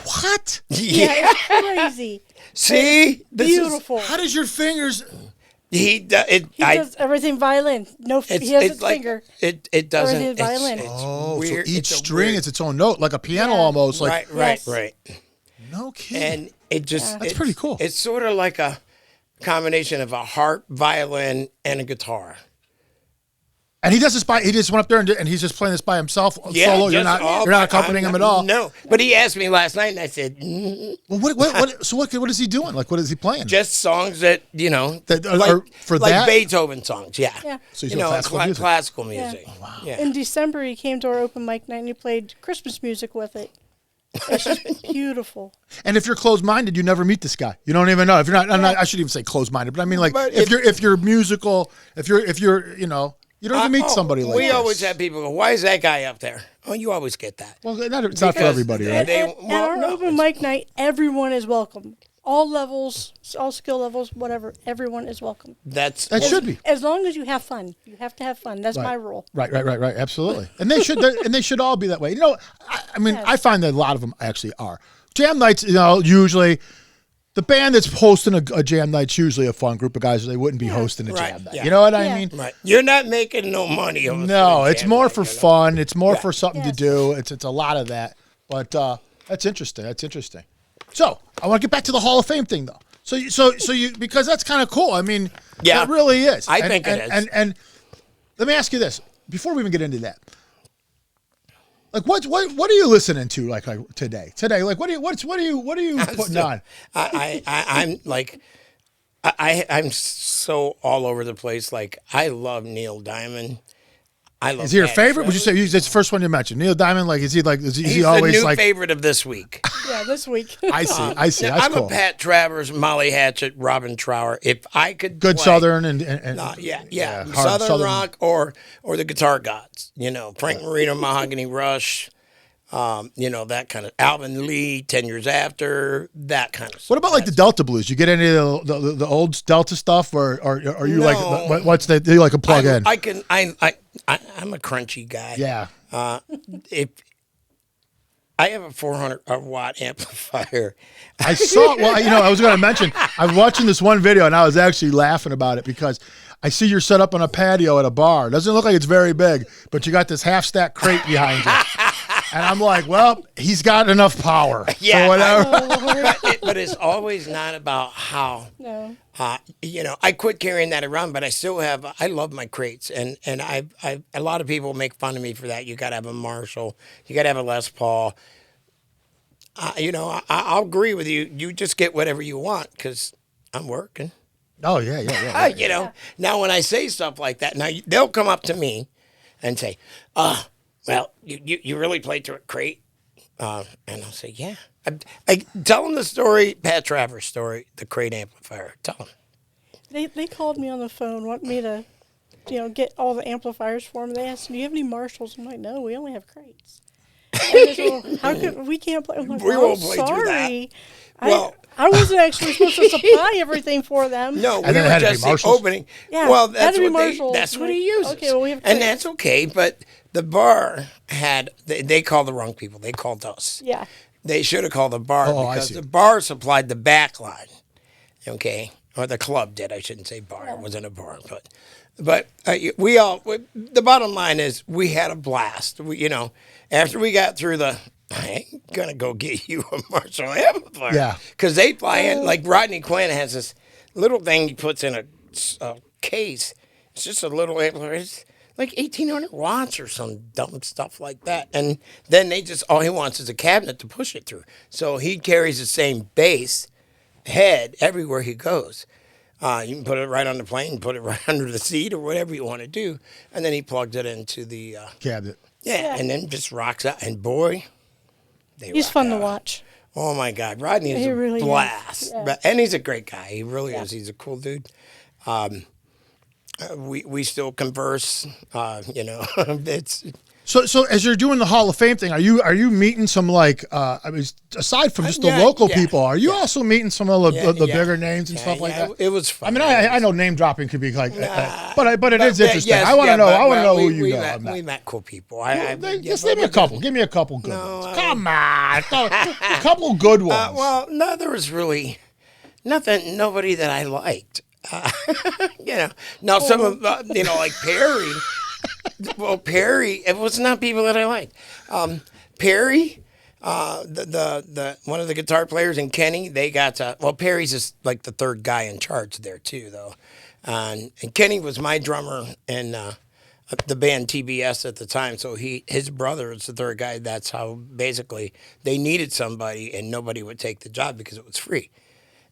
[SPEAKER 4] What?
[SPEAKER 2] Yeah,
[SPEAKER 3] it's crazy.
[SPEAKER 2] See,
[SPEAKER 3] Beautiful.
[SPEAKER 4] How does your fingers?
[SPEAKER 2] He
[SPEAKER 3] does everything violin. No, he has his finger.
[SPEAKER 2] It doesn't.
[SPEAKER 3] Everything violin.
[SPEAKER 4] Oh,
[SPEAKER 2] weird.
[SPEAKER 4] so each string is its own note, like a piano almost. Like
[SPEAKER 2] Right.
[SPEAKER 4] No kidding.
[SPEAKER 2] And it just
[SPEAKER 4] that's pretty cool.
[SPEAKER 2] It's sort of like a combination of a harp, violin, and a guitar.
[SPEAKER 4] And he does this he just went up there and he's just playing this by himself solo. You're not accompanying him at all.
[SPEAKER 2] No, but he asked me last night, and I said,
[SPEAKER 4] Well, what is he doing? Like, what is he playing?
[SPEAKER 2] Just songs that
[SPEAKER 4] like
[SPEAKER 2] Beethoven songs. Yeah.
[SPEAKER 4] So he's doing
[SPEAKER 2] classical music.
[SPEAKER 3] Yeah.
[SPEAKER 2] Oh, wow. Yeah.
[SPEAKER 3] In December, he came to our open mic night and he played Christmas music with it. It's just beautiful.
[SPEAKER 4] And if you're closed-minded, you never meet this guy. You don't even know. If you're not, I shouldn't even say closed-minded, but I mean, like, if you're musical, if you're you don't even meet somebody like that.
[SPEAKER 2] We always have people go, why is that guy up there? Oh, you always get that.
[SPEAKER 4] Well, it's not for everybody, right?
[SPEAKER 3] At our open mic night, everyone is welcome. All levels, all skill levels, whatever, everyone is welcome.
[SPEAKER 4] That should be.
[SPEAKER 3] As long as you have fun. You have to have fun. That's my rule.
[SPEAKER 4] Right. Absolutely. And they should all be that way. I mean, I find that a lot of them actually are. Jam nights, usually the band that's hosting a jam night's usually a fun group of guys, or they wouldn't be hosting a jam night. Yeah. You know what I mean?
[SPEAKER 2] Right. You're not making no money.
[SPEAKER 4] No, it's more for fun. It's more for something to do. It's a lot of that. But that's interesting. So I want to get back to the Hall of Fame thing, though. So you because that's kind of cool. I mean, it really is.
[SPEAKER 2] I think it is.
[SPEAKER 4] And let me ask you this before we even get into that. Like what are you listening to like today? Like what are you putting on?
[SPEAKER 2] I'm so all over the place. Like I love Neil Diamond.
[SPEAKER 4] Is he your favorite? Would you say it's the first one you mentioned? Neil Diamond, like is he always
[SPEAKER 2] the new
[SPEAKER 4] like
[SPEAKER 2] favorite of this week?
[SPEAKER 3] Yeah, this week.
[SPEAKER 4] I see. That's
[SPEAKER 2] I'm
[SPEAKER 4] cool.
[SPEAKER 2] a Pat Travers, Molly Hatchet, Robin Trower. If I could
[SPEAKER 4] good
[SPEAKER 2] play,
[SPEAKER 4] Southern and
[SPEAKER 2] Southern rock or the Guitar Gods, Frank Marino, Mahogany Rush, that kind of Alvin Lee, 10 Years After, that kind of stuff.
[SPEAKER 4] What about like the Delta blues? You get any of the old Delta stuff, or are you like what's that? Do you like a plug in?
[SPEAKER 2] I'm a crunchy guy.
[SPEAKER 4] Yeah.
[SPEAKER 2] If I have a 400 watt amplifier.
[SPEAKER 4] I saw. Well, I was going to mention. I'm watching this one video, and I was actually laughing about it because I see you're set up on a patio at a bar. It doesn't look like it's very big, but you got this half-stack crate behind you. And I'm like, well, he's got enough power.
[SPEAKER 2] Yeah.
[SPEAKER 4] So whatever.
[SPEAKER 2] But it's always not about how.
[SPEAKER 3] No.
[SPEAKER 2] I quit carrying that around, but I still have. I love my crates, and a lot of people make fun of me for that. You got to have a Marshall. You got to have a Les Paul. I'll agree with you. You just get whatever you want because I'm working.
[SPEAKER 4] Oh yeah.
[SPEAKER 2] Now when I say stuff like that, now they'll come up to me and say, well, you really played through a crate? And I'll say, yeah. I tell them the story, Pat Travers' story, the crate amplifier. Tell them.
[SPEAKER 3] They called me on the phone, want me to, get all the amplifiers for them. They asked, do you have any Marshalls? I'm like, no, we only have crates. And they said, well, how could we can't play? I'm like,
[SPEAKER 2] we won't play through that.
[SPEAKER 3] Well, I wasn't actually supposed to supply everything for them.
[SPEAKER 2] No, we were just the opening.
[SPEAKER 3] Yeah,
[SPEAKER 2] well, that's what he uses.
[SPEAKER 3] Okay, well, we have
[SPEAKER 2] and that's okay, but the bar had, they called the wrong people. They called us.
[SPEAKER 3] Yeah.
[SPEAKER 2] They should have called the bar because the bar supplied the back line, okay? Or the club did. I shouldn't say bar. It wasn't a bar. But the bottom line is we had a blast. After we got through I ain't going to go get you a Marshall amplifier.
[SPEAKER 4] Yeah.
[SPEAKER 2] Because they fly in, like Rodney Quinn has this little thing he puts in a case. It's just a little amplifier. It's like 1,800 watts or some dumb stuff like that. And then all he wants is a cabinet to push it through. So he carries the same bass head everywhere he goes. You can put it right on the plane, put it right under the seat, or whatever you want to do. And then he plugged it into the
[SPEAKER 4] cabinet.
[SPEAKER 2] yeah, and then just rocks out. And boy,
[SPEAKER 3] He's
[SPEAKER 2] rock
[SPEAKER 3] fun
[SPEAKER 2] out.
[SPEAKER 3] to watch.
[SPEAKER 2] Oh my God, Rodney is
[SPEAKER 3] He
[SPEAKER 2] a
[SPEAKER 3] really is.
[SPEAKER 2] blast,
[SPEAKER 3] Yeah.
[SPEAKER 2] and he's a great guy. He really is. He's a cool dude. We still converse. It's
[SPEAKER 4] So as you're doing the Hall of Fame thing, are you meeting some aside from just the local people, are you also meeting some of the bigger names and stuff like that?
[SPEAKER 2] It was fun.
[SPEAKER 4] I mean, I know name dropping could be like, but it is interesting.
[SPEAKER 2] Yes,
[SPEAKER 4] I want to know. I want to know who
[SPEAKER 2] we
[SPEAKER 4] you know.
[SPEAKER 2] met, we met cool people.
[SPEAKER 4] Just give me a couple. Give me a couple good ones. Come on, a couple good ones.
[SPEAKER 2] Well, no, there was really nobody that I liked. Now some of like Perry. Well, Perry, it was not people that I liked. Perry, the one of the guitar players, and Kenny, they got to. Well, Perry's just like the third guy in charge there too, though. And Kenny was my drummer in the band TBS at the time. So his brother is the third guy. That's how basically they needed somebody, and nobody would take the job because it was free.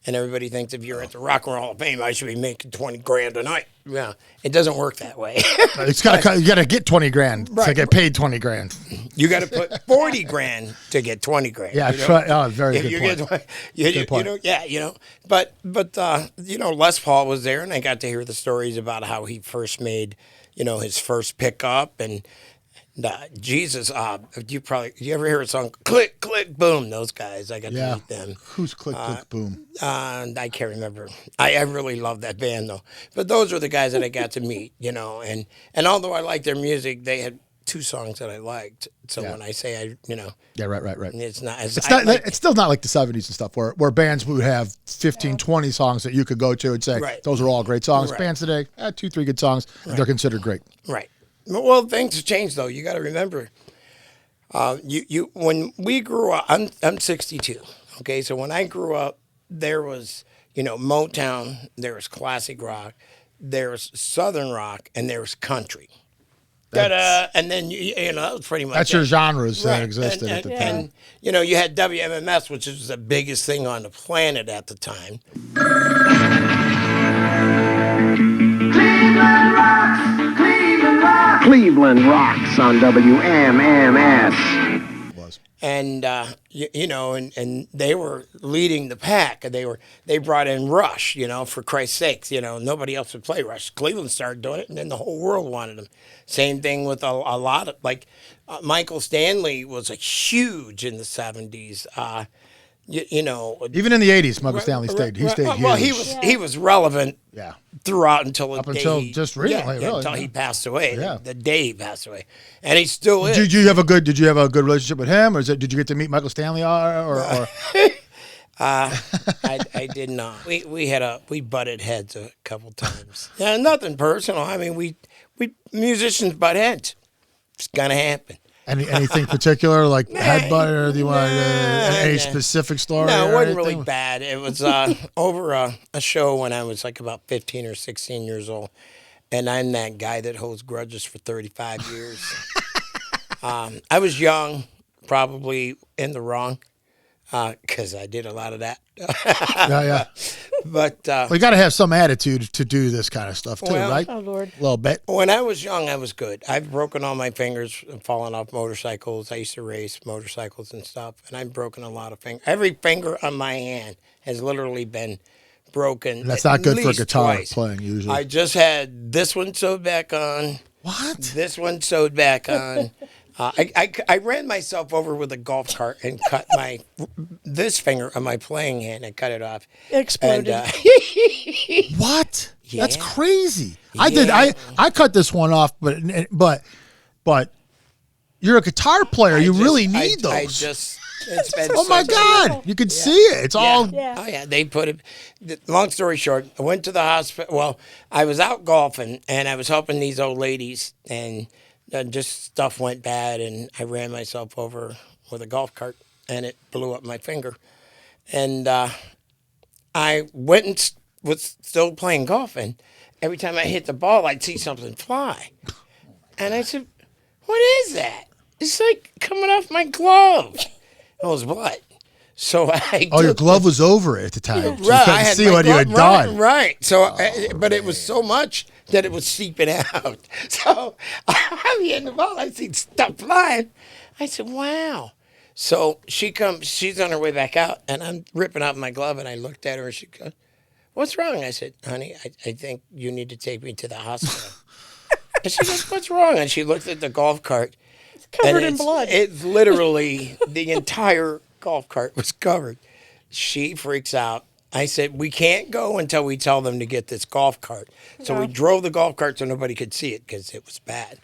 [SPEAKER 2] And everybody thinks if you're at the Rock and Roll Hall of Fame, I should be making $20,000 a night. Yeah, it doesn't work that way.
[SPEAKER 4] You got to get $20,000 to get paid $20,000.
[SPEAKER 2] You got to put $40,000 to get $20,000.
[SPEAKER 4] Yeah, very good point.
[SPEAKER 2] Good point. But Les Paul was there, and I got to hear the stories about how he first made, his first pickup and. Jesus, you ever hear a song, Click, Click, Boom, those guys, I got to meet them.
[SPEAKER 4] Who's Click, Click, Boom?
[SPEAKER 2] I can't remember. I really love that band, though. But those are the guys that I got to meet, and although I liked their music, they had 2 songs that I liked. So when I say
[SPEAKER 4] Yeah, right.
[SPEAKER 2] it's not,
[SPEAKER 4] it's still not like the 70s and stuff where bands would have 15, 20 songs that you could go to and say, those are all great songs.
[SPEAKER 2] Right.
[SPEAKER 4] Bands today, 2, 3 good songs, and they're considered great.
[SPEAKER 2] Right. Well, things have changed, though. You got to remember, when we grew up, I'm 62. Okay, so when I grew up, there was Motown, there was classic rock, there was Southern rock, and there was country. And then that was pretty much
[SPEAKER 4] that's your genres that existed at the time.
[SPEAKER 2] And you had WMMS, which was the biggest thing on the planet at the time.
[SPEAKER 5] Cleveland rocks on WMMS.
[SPEAKER 2] And and they were leading the pack. They brought in Rush, for Christ's sakes, nobody else would play Rush. Cleveland started doing it, and then the whole world wanted them. Same thing with a lot of Michael Stanley was a huge in the 70s.
[SPEAKER 4] Even in the 80s, Michael Stanley stayed. He stayed huge.
[SPEAKER 2] Well, he was relevant.
[SPEAKER 4] Yeah.
[SPEAKER 2] Throughout until
[SPEAKER 4] just recently, really,
[SPEAKER 2] until he passed away.
[SPEAKER 4] Yeah.
[SPEAKER 2] The day he passed away, and he still is.
[SPEAKER 4] Did you have a good relationship with him, or did you get to meet Michael Stanley, or?
[SPEAKER 2] I did not. We butted heads a couple times. Yeah, nothing personal. I mean, we musicians butt heads. It's gonna happen.
[SPEAKER 4] Anything particular, like headbutt, or do you want any specific story?
[SPEAKER 2] No, it wasn't
[SPEAKER 4] anything?
[SPEAKER 2] really bad. It was over a show when I was like about 15 or 16 years old, and I'm that guy that holds grudges for 35 years. I was young, probably in the wrong, because I did a lot of that.
[SPEAKER 4] Yeah.
[SPEAKER 2] But
[SPEAKER 4] you got to have some attitude to do this kind of stuff too, right?
[SPEAKER 3] Oh, Lord.
[SPEAKER 4] A little bit.
[SPEAKER 2] When I was young, I was good. I've broken all my fingers and fallen off motorcycles. I used to race motorcycles and stuff, and I've broken a lot of fingers. Every finger on my hand has literally been broken.
[SPEAKER 4] And that's not good for guitar
[SPEAKER 2] twice.
[SPEAKER 4] playing, usually.
[SPEAKER 2] I just had this one sewed back on.
[SPEAKER 4] What?
[SPEAKER 2] This one sewed back on. I ran myself over with a golf cart and cut this finger on my playing hand and cut it off.
[SPEAKER 3] Exploded.
[SPEAKER 2] And,
[SPEAKER 4] What?
[SPEAKER 2] Yeah.
[SPEAKER 4] That's crazy.
[SPEAKER 2] Yeah.
[SPEAKER 4] I cut this one off, but you're a guitar player. You really need those.
[SPEAKER 2] It's been
[SPEAKER 4] oh my God! You can see it. It's all.
[SPEAKER 3] Yeah.
[SPEAKER 2] Oh yeah, they put it. Long story short, I went to the hospital. Well, I was out golfing and I was helping these old ladies, and just stuff went bad, and I ran myself over with a golf cart, and it blew up my finger. And I went and was still playing golf, and every time I hit the ball, I'd see something fly. And I said, "What is that? It's like coming off my glove." It was blood. So I
[SPEAKER 4] Oh, your
[SPEAKER 2] took
[SPEAKER 4] glove was over it at the time. So you
[SPEAKER 2] Right, I
[SPEAKER 4] couldn't
[SPEAKER 2] had
[SPEAKER 4] see
[SPEAKER 2] my
[SPEAKER 4] what you had
[SPEAKER 2] glove-
[SPEAKER 4] done.
[SPEAKER 2] Right. So, but it was so much that it was seeping out. So I'm hitting the ball. I see stuff flying. I said, "Wow." So she comes. She's on her way back out, and I'm ripping out my glove. And I looked at her, and she goes, "What's wrong?" I said, "Honey, I think you need to take me to the hospital." And she goes, "What's wrong?" And she looked at the golf cart.
[SPEAKER 3] Covered in blood.
[SPEAKER 2] It's literally the entire golf cart was covered. She freaks out. I said, "We can't go until we tell them to get this golf cart." So we drove the golf cart so nobody could see it because it was bad.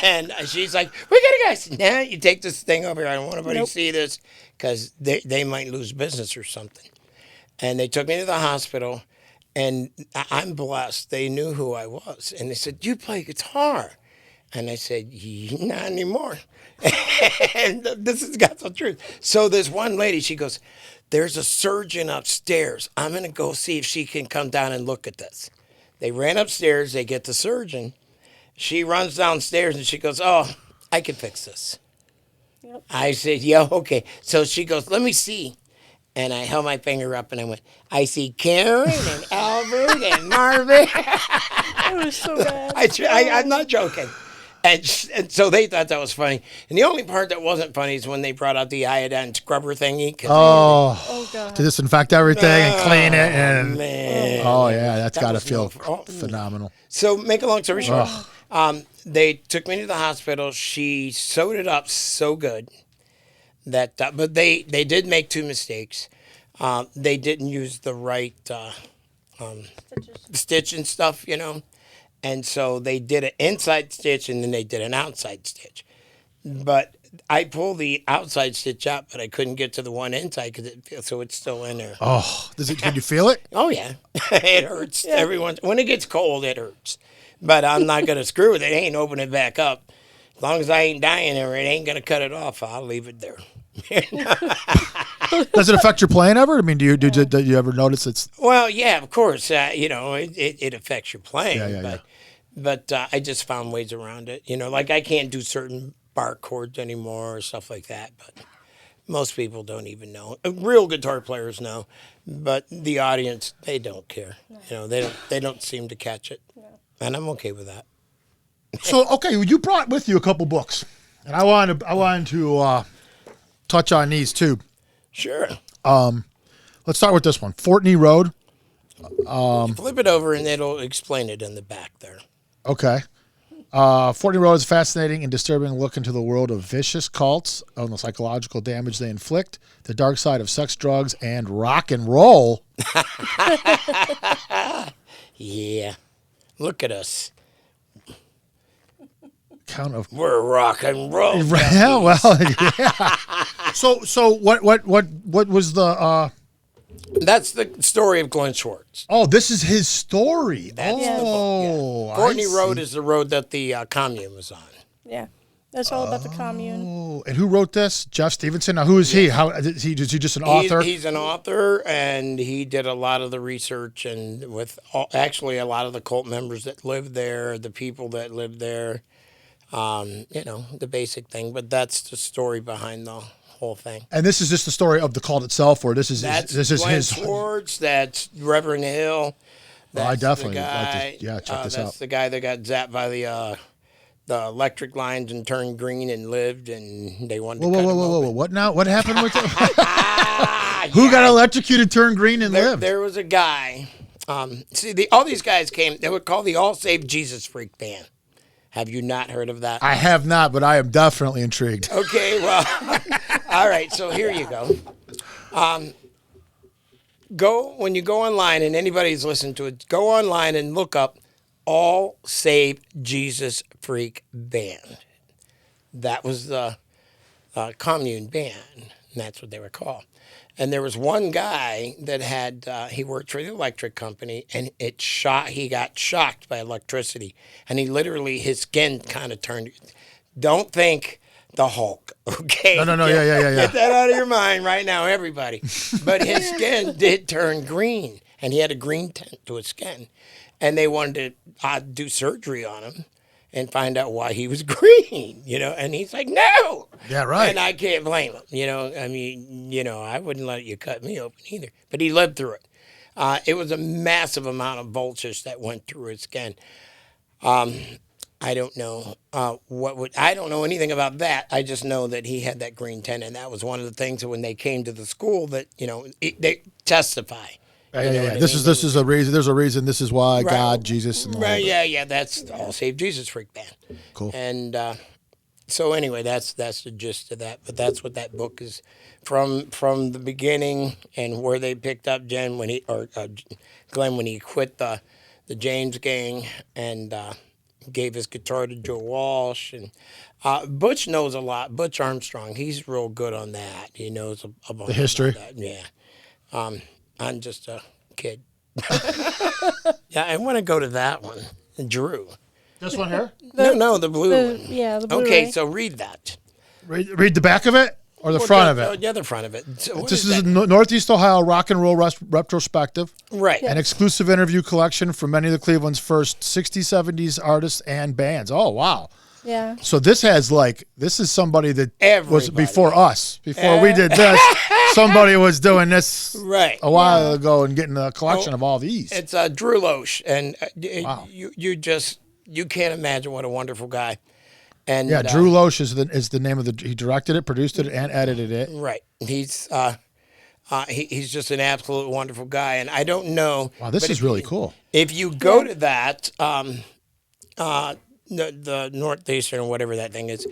[SPEAKER 2] And she's like, "We gotta go." I said, "Nah, you take this thing over here. I don't want anybody to see this because they might lose business or something." And they took me to the hospital, and I'm blessed. They knew who I was, and they said, "You play guitar?" And I said, "Not anymore." And this is God's truth. So this one lady, she goes, "There's a surgeon upstairs. I'm going to go see if she can come down and look at this." They ran upstairs. They get the surgeon. She runs downstairs and she goes, "Oh, I can fix this."
[SPEAKER 3] Yep.
[SPEAKER 2] I said, "Yeah, okay." So she goes, "Let me see." And I held my finger up and I went, "I see Karen and Albert and Marvin."
[SPEAKER 3] It was so bad.
[SPEAKER 2] I'm not joking. And so they thought that was funny. And the only part that wasn't funny is when they brought out the iodine scrubber thingy.
[SPEAKER 3] Oh, God.
[SPEAKER 4] To disinfect everything and clean it. And
[SPEAKER 2] Man.
[SPEAKER 4] oh, yeah, that's
[SPEAKER 2] That
[SPEAKER 4] got to
[SPEAKER 2] was
[SPEAKER 4] feel
[SPEAKER 2] no-
[SPEAKER 4] phenomenal.
[SPEAKER 2] So make a long story short, they took me to the hospital. She sewed it up so good that, but they did make two mistakes. They didn't use the right stitch and stuff, you know. And so they did an inside stitch and then they did an outside stitch. But I pulled the outside stitch out, but I couldn't get to the one inside so it's still in there.
[SPEAKER 4] Oh, can you feel it?
[SPEAKER 2] Oh, yeah. It hurts. When it gets cold, it hurts. But I'm not going to screw with it. I ain't opening it back up. As long as I ain't dying or it ain't going to cut it off, I'll leave it there.
[SPEAKER 4] Does it affect your playing ever? I mean, do you ever notice it's...
[SPEAKER 2] Well, yeah, of course. You know, it affects your playing.
[SPEAKER 4] Yeah.
[SPEAKER 2] But I just found ways around it. You know, like I can't do certain bar chords anymore or stuff like that. But most people don't even know. Real guitar players know, but the audience, they don't care. No. You know, they don't seem to catch it. No. And I'm okay with that.
[SPEAKER 4] So, okay, you brought with you a couple books, and I wanted to touch on these too.
[SPEAKER 2] Sure.
[SPEAKER 4] Let's start with this one, Fortney Road.
[SPEAKER 2] Flip it over and it'll explain it in the back there.
[SPEAKER 4] Okay. Fortney Road is a fascinating and disturbing look into the world of vicious cults and the psychological damage they inflict, the dark side of sex, drugs, and rock and roll.
[SPEAKER 2] Yeah. Look at us.
[SPEAKER 4] We're
[SPEAKER 2] rock and roll.
[SPEAKER 4] Yeah, well, yeah. So what was the...
[SPEAKER 2] That's the story of Glenn Schwartz.
[SPEAKER 4] Oh, this is his story.
[SPEAKER 2] That's the book, yeah. Fortney Road is the road that the commune was on.
[SPEAKER 3] Yeah. That's all about the commune.
[SPEAKER 4] Oh, and who wrote this? Jeff Stevenson. Now, who is he? How is he just an author?
[SPEAKER 2] He's an author, and he did a lot of the research, and with actually a lot of the cult members that lived there, the people that lived there. You know, the basic thing, but that's the story behind the whole thing.
[SPEAKER 4] And this is just the story of the cult itself, or this is
[SPEAKER 2] Glenn
[SPEAKER 4] his.
[SPEAKER 2] Schwartz, that's Reverend Hill.
[SPEAKER 4] That's I definitely like to, check this out.
[SPEAKER 2] That's the guy that got zapped by the electric lines and turned green and lived, and they wanted to cut him open.
[SPEAKER 4] What now? What happened with him? Who got electrocuted, turned green, and lived?
[SPEAKER 2] There was a guy. All these guys came. They were called the All Saved Jesus Freak Band. Have you not heard of that?
[SPEAKER 4] I have not, but I am definitely intrigued.
[SPEAKER 2] Okay, well, all right. So here you go. When you go online, and anybody's listened to it, go online and look up All Saved Jesus Freak Band. That was the commune band, and that's what they were called. And there was one guy that had, he worked for the electric company, and he got shocked by electricity. And he literally, his skin kind of turned. Don't think the Hulk, okay?
[SPEAKER 4] No, yeah.
[SPEAKER 2] Get that out of your mind right now, everybody. But his skin did turn green, and he had a green tint to his skin. And they wanted to do surgery on him. and find out why he was green, and he's like, no.
[SPEAKER 4] Yeah, right.
[SPEAKER 2] And I can't blame him, I mean, I wouldn't let you cut me open either, but he lived through it. It was a massive amount of voltage that went through his skin. I don't know I don't know anything about that. I just know that he had that green tint, and that was one of the things that when they came to the school that, they testify.
[SPEAKER 4] Yeah. This is a reason. There's a reason. This is why God, Jesus, and all
[SPEAKER 2] Right.
[SPEAKER 4] that.
[SPEAKER 2] Yeah. That's the All Save Jesus Freak Band.
[SPEAKER 4] Cool.
[SPEAKER 2] And so anyway, that's the gist of that. But that's what that book is from the beginning, and where they picked up Glenn when he quit the James Gang and gave his guitar to Joe Walsh. And Butch knows a lot. Butch Armstrong, he's real good on that. He knows about
[SPEAKER 4] The history.
[SPEAKER 2] that. Yeah. I'm just a kid. Yeah, I want to go to that one. Drew.
[SPEAKER 4] This one here.
[SPEAKER 2] No, the blue one.
[SPEAKER 3] Yeah, the Blu-ray.
[SPEAKER 2] Okay, so read that.
[SPEAKER 4] Read the back of it or the front of it.
[SPEAKER 2] Yeah, the front of it. So what
[SPEAKER 4] This
[SPEAKER 2] is
[SPEAKER 4] is a
[SPEAKER 2] that?
[SPEAKER 4] Northeast Ohio rock and roll retrospective,
[SPEAKER 2] Right.
[SPEAKER 4] an exclusive interview collection from many of the Cleveland's first 60s, 70s artists and bands. Oh, wow.
[SPEAKER 3] Yeah.
[SPEAKER 4] So this is somebody that was
[SPEAKER 2] Everybody.
[SPEAKER 4] before us. Before we did this, somebody was doing this
[SPEAKER 2] Right.
[SPEAKER 4] a while ago and getting a collection of all these.
[SPEAKER 2] It's Drew Loesch, and
[SPEAKER 4] Wow.
[SPEAKER 2] you can't imagine what a wonderful guy. And
[SPEAKER 4] Yeah, Drew Loesch is the name of he directed it, produced it, and edited it.
[SPEAKER 2] Right. He's just an absolute wonderful guy, and I don't know.
[SPEAKER 4] Wow, this
[SPEAKER 2] but
[SPEAKER 4] is
[SPEAKER 2] if
[SPEAKER 4] really
[SPEAKER 2] you-
[SPEAKER 4] cool.
[SPEAKER 2] If you go to that, the Northeastern or whatever that thing is,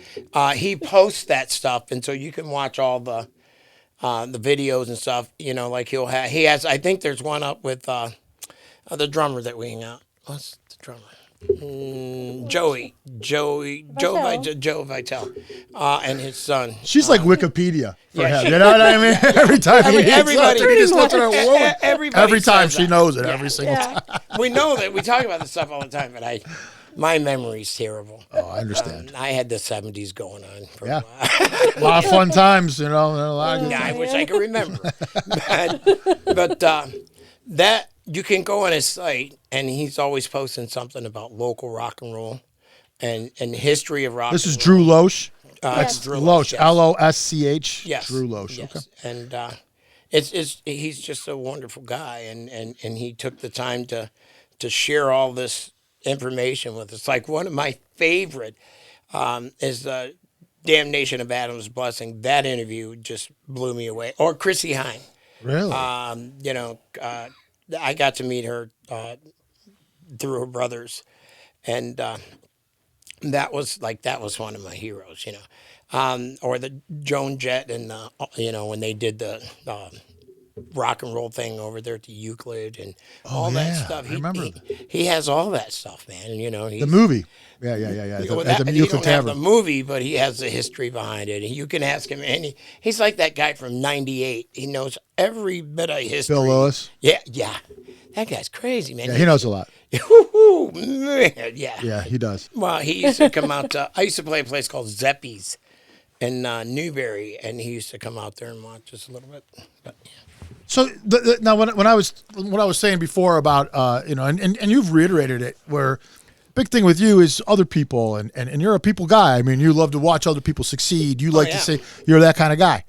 [SPEAKER 2] he posts that stuff, and so you can watch all the videos and stuff. Like he has. I think there's one up with the drummer that we hang out. What's the drummer? Joe Vitale, and his son.
[SPEAKER 4] She's like Wikipedia for
[SPEAKER 2] yeah,
[SPEAKER 4] him.
[SPEAKER 2] she-
[SPEAKER 4] You know what I mean? Every time he hits
[SPEAKER 2] everybody-
[SPEAKER 4] something, he just looks at her. Whoa.
[SPEAKER 2] Everybody
[SPEAKER 4] Every time
[SPEAKER 2] says
[SPEAKER 4] she
[SPEAKER 2] that.
[SPEAKER 4] knows it. Every single
[SPEAKER 3] Yeah.
[SPEAKER 4] time.
[SPEAKER 2] We know that we talk about this stuff all the time, but my memory's terrible.
[SPEAKER 4] Oh, I understand.
[SPEAKER 2] I had the 70s going on for
[SPEAKER 4] Yeah.
[SPEAKER 2] a while.
[SPEAKER 4] A lot of fun times, you know. A lot of good
[SPEAKER 2] Yeah, I
[SPEAKER 4] times.
[SPEAKER 2] wish I could remember. but that you can go on his site, and he's always posting something about local rock and roll and history of rock.
[SPEAKER 4] This
[SPEAKER 2] and
[SPEAKER 4] is
[SPEAKER 2] roll.
[SPEAKER 4] Drew Loesch.
[SPEAKER 2] That's Drew
[SPEAKER 4] Loesch,
[SPEAKER 2] yes.
[SPEAKER 4] Loesch.
[SPEAKER 2] Yes.
[SPEAKER 4] Drew Loesch.
[SPEAKER 2] Yes.
[SPEAKER 4] Okay.
[SPEAKER 2] And he's just a wonderful guy, and he took the time to share all this information with us. Like one of my favorite is the Damnation of Adam's Blessing. That interview just blew me away. Or Chrissy Hine.
[SPEAKER 4] Really?
[SPEAKER 2] I got to meet her through her brothers, and that was one of my heroes, or the Joan Jett and when they did the rock and roll thing over there at the Euclid and all that
[SPEAKER 4] yeah,
[SPEAKER 2] stuff.
[SPEAKER 4] I remember
[SPEAKER 2] He has all that stuff, man. And
[SPEAKER 4] the movie. Yeah.
[SPEAKER 2] Well,
[SPEAKER 4] At the
[SPEAKER 2] he
[SPEAKER 4] Euclid
[SPEAKER 2] don't have the
[SPEAKER 4] Tavern.
[SPEAKER 2] movie, but he has the history behind it. And you can ask him, and he's like that guy from '98. He knows every bit of history.
[SPEAKER 4] Bill Lewis.
[SPEAKER 2] Yeah. That guy's crazy, man.
[SPEAKER 4] Yeah, he knows a lot.
[SPEAKER 2] Woo-hoo, man, yeah.
[SPEAKER 4] Yeah, he does.
[SPEAKER 2] Well, he used to come out to. I used to play a place called Zeppies in Newberry, and he used to come out there and watch us a little bit. But, yeah.
[SPEAKER 4] So now, when I was saying before about and you've reiterated it, where big thing with you is other people, and you're a people guy. I mean, you love to watch other people succeed. You like to say you're that kind of guy,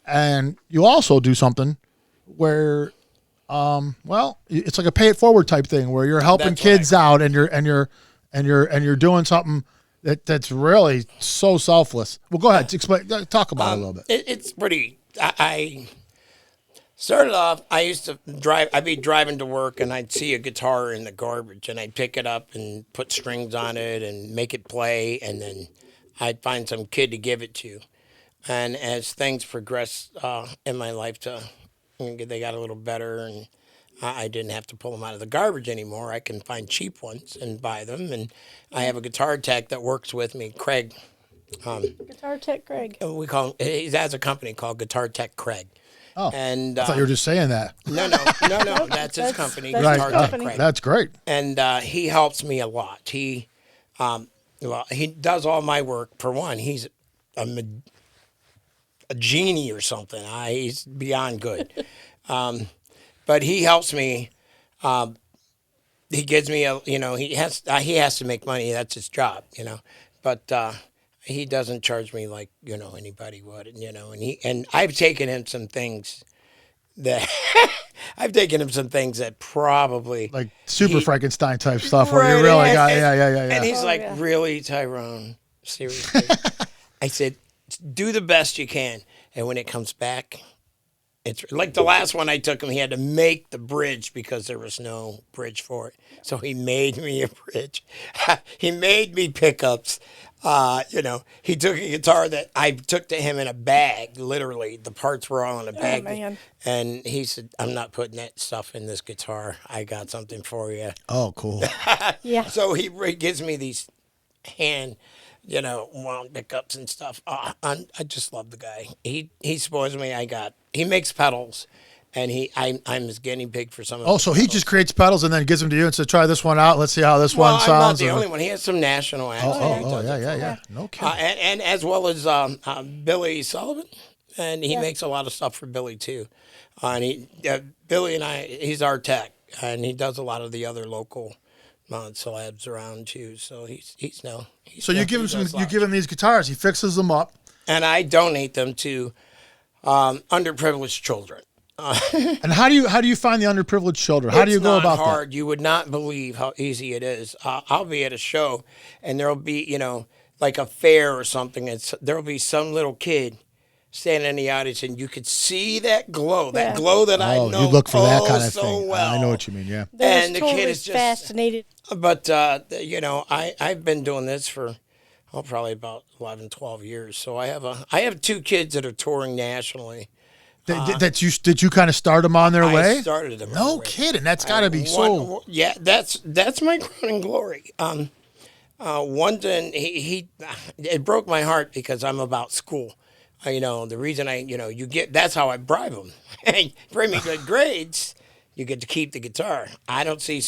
[SPEAKER 4] and you also do something where, it's like a pay it forward type thing where you're helping
[SPEAKER 2] That's what
[SPEAKER 4] kids out, and you're doing something that's really so selfless. Well, go ahead, explain, talk about it a little bit.
[SPEAKER 2] It's pretty. I started off. I used to drive. I'd be driving to work, and I'd see a guitar in the garbage, and I'd pick it up and put strings on it and make it play, and then I'd find some kid to give it to. And as things progressed in my life, they got a little better, and I didn't have to pull them out of the garbage anymore. I can find cheap ones and buy them, and I have a guitar tech that works with me, Craig.
[SPEAKER 3] Guitar Tech Greg.
[SPEAKER 2] We call him. He has a company called Guitar Tech Craig.
[SPEAKER 4] Oh,
[SPEAKER 2] And
[SPEAKER 4] I thought you were just saying that.
[SPEAKER 2] no. That's his company,
[SPEAKER 3] that's
[SPEAKER 2] Guitar
[SPEAKER 3] his
[SPEAKER 2] Tech
[SPEAKER 3] company.
[SPEAKER 2] Craig.
[SPEAKER 4] That's great.
[SPEAKER 2] And he helps me a lot. He does all my work. For one, he's a genie or something. He's beyond good. But he helps me he gives me he has to make money. That's his job, but he doesn't charge me like anybody would, and I've taken him some things that probably
[SPEAKER 4] Like Super Frankenstein type stuff where
[SPEAKER 2] Right,
[SPEAKER 4] you really
[SPEAKER 2] and-
[SPEAKER 4] got
[SPEAKER 2] and
[SPEAKER 4] yeah.
[SPEAKER 2] he's like,
[SPEAKER 3] yeah.
[SPEAKER 2] really, Tyrone? Seriously? I said, do the best you can, and when it comes back, it's like the last one I took him. He had to make the bridge because there was no bridge for it. So he made me a bridge. He made me pickups. He took a guitar that I took to him in a bag. Literally, the parts were all in a bag.
[SPEAKER 3] man.
[SPEAKER 2] And he said, "I'm not putting that stuff in this guitar. I got something for you."
[SPEAKER 4] Oh, cool.
[SPEAKER 3] Yeah.
[SPEAKER 2] So he gives me these hand, wound pickups and stuff. I just love the guy. He spoils me. He makes pedals, and I'm his guinea pig for some of.
[SPEAKER 4] Oh, so he just creates pedals and then gives them to you and says, "Try this one out. Let's see how this one
[SPEAKER 2] I'm not
[SPEAKER 4] sounds."
[SPEAKER 2] the
[SPEAKER 4] or-
[SPEAKER 2] only one. He has some national acts. that he
[SPEAKER 4] Oh,
[SPEAKER 2] does it for.
[SPEAKER 4] yeah. No kidding.
[SPEAKER 2] And as well as Billy Sullivan, and he makes a lot of stuff for Billy too. And Billy and he's our tech, and he does a lot of the other local celebs around too. So he's
[SPEAKER 4] So you give him you give him these guitars. He fixes them up.
[SPEAKER 2] and I donate them to underprivileged children.
[SPEAKER 4] And how do you find the underprivileged children? How do you go about
[SPEAKER 2] It's not hard. You would not believe how easy it is. I'll be at a show, and there'll be, like a fair or something, and there'll be some little kid standing in the audience, and you could see that glow,
[SPEAKER 3] Yeah.
[SPEAKER 2] that I
[SPEAKER 4] that?
[SPEAKER 2] know
[SPEAKER 4] Oh, you look for that kind of
[SPEAKER 2] so
[SPEAKER 4] thing.
[SPEAKER 2] well.
[SPEAKER 4] I know what you mean. Yeah.
[SPEAKER 3] They're
[SPEAKER 2] And the
[SPEAKER 3] totally
[SPEAKER 2] kid is just-
[SPEAKER 3] fascinated.
[SPEAKER 2] But, I've been doing this for, probably about 11, 12 years. So I have two kids that are touring nationally.
[SPEAKER 4] Did you kind of start them on their way?
[SPEAKER 2] I started them.
[SPEAKER 4] No
[SPEAKER 2] on their way.
[SPEAKER 4] kidding. That's got to be so.
[SPEAKER 2] Yeah, that's my crowning glory. One thing it broke my heart because I'm about school. The reason that's how I bribe them. Bring me good grades, you get to keep the guitar. I see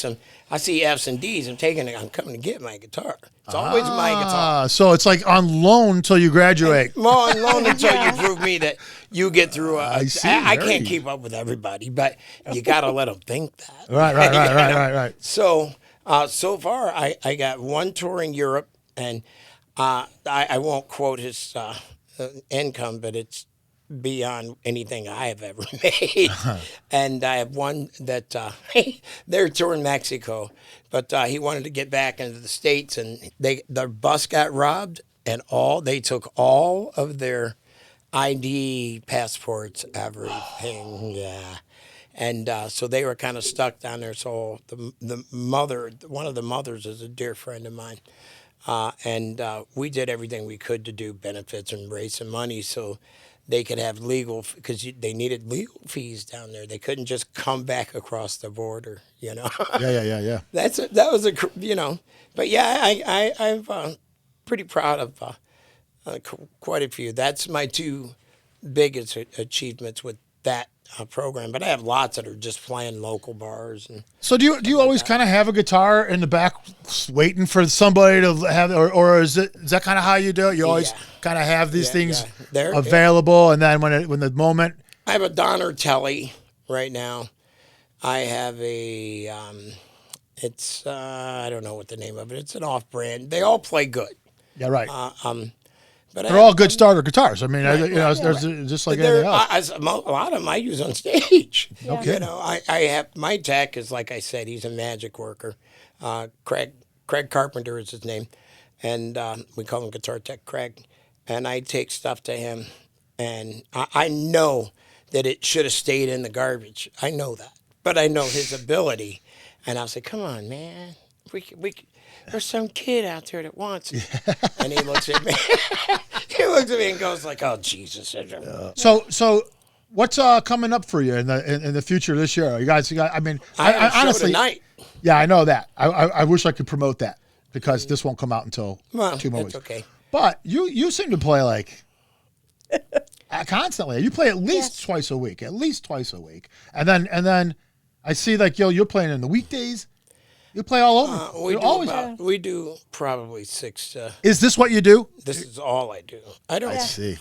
[SPEAKER 2] F's and D's. I'm coming to get my guitar. It's always my guitar.
[SPEAKER 4] So it's like on loan until you graduate.
[SPEAKER 2] More on loan until you prove me that you get through.
[SPEAKER 4] I see,
[SPEAKER 2] I
[SPEAKER 4] very-
[SPEAKER 2] can't keep up with everybody, but you got to let them think that.
[SPEAKER 4] Right.
[SPEAKER 2] So, so far, I got one touring Europe, and I won't quote his income, but it's beyond anything I have ever made. And I have one that they're touring Mexico, but he wanted to get back into the States, and their bus got robbed, and they took all of their ID, passports, everything. Yeah. And so they were kind of stuck down there. So the mother, one of the mothers, is a dear friend of mine. And we did everything we could to do benefits and raise some money so they could have legal, because they needed legal fees down there. They couldn't just come back across the border,
[SPEAKER 4] Yeah.
[SPEAKER 2] That was but yeah, I'm pretty proud of quite a few. That's my two biggest achievements with that program. But I have lots that are just playing local bars. And
[SPEAKER 4] So do you always kind of have a guitar in the back waiting for somebody to have, or is that kind of how you do it? You always
[SPEAKER 2] Yeah.
[SPEAKER 4] kind of have these
[SPEAKER 2] Yeah,
[SPEAKER 4] things
[SPEAKER 2] yeah. They're-
[SPEAKER 4] available, and then when the moment.
[SPEAKER 2] I have a Donner Telly right now. I have a it's I don't know what the name of it. It's an off-brand. They all play good.
[SPEAKER 4] Yeah, right.
[SPEAKER 2] But
[SPEAKER 4] They're all good starter guitars. I mean, there's just like anything else.
[SPEAKER 2] a lot of them I use on stage.
[SPEAKER 3] No
[SPEAKER 4] kidding.
[SPEAKER 2] I have my tech is, like I said, he's a magic worker. Craig Carpenter is his name, and we call him Guitar Tech Craig. And I take stuff to him, and I know that it should have stayed in the garbage. I know that, but I know his ability, and I'll say, "Come on, man, we there's some kid out there that wants it." And he looks at me. He looks at me and goes like, "Oh, Jesus."
[SPEAKER 4] So what's coming up for you in the future this year? You guys, I mean,
[SPEAKER 2] I have a show
[SPEAKER 4] honestly,
[SPEAKER 2] tonight.
[SPEAKER 4] yeah, I know that. I wish I could promote that because this won't come out until
[SPEAKER 2] Well,
[SPEAKER 4] 2 more
[SPEAKER 2] that's
[SPEAKER 4] weeks.
[SPEAKER 2] okay.
[SPEAKER 4] But you seem to play like constantly. You play at least twice a week, and then I see like you're playing in the weekdays. You play all over.
[SPEAKER 2] We
[SPEAKER 4] You're
[SPEAKER 2] do
[SPEAKER 4] always.
[SPEAKER 2] we do probably 6.
[SPEAKER 4] Is this what you do?
[SPEAKER 2] This is all I do. I don't.
[SPEAKER 4] I see.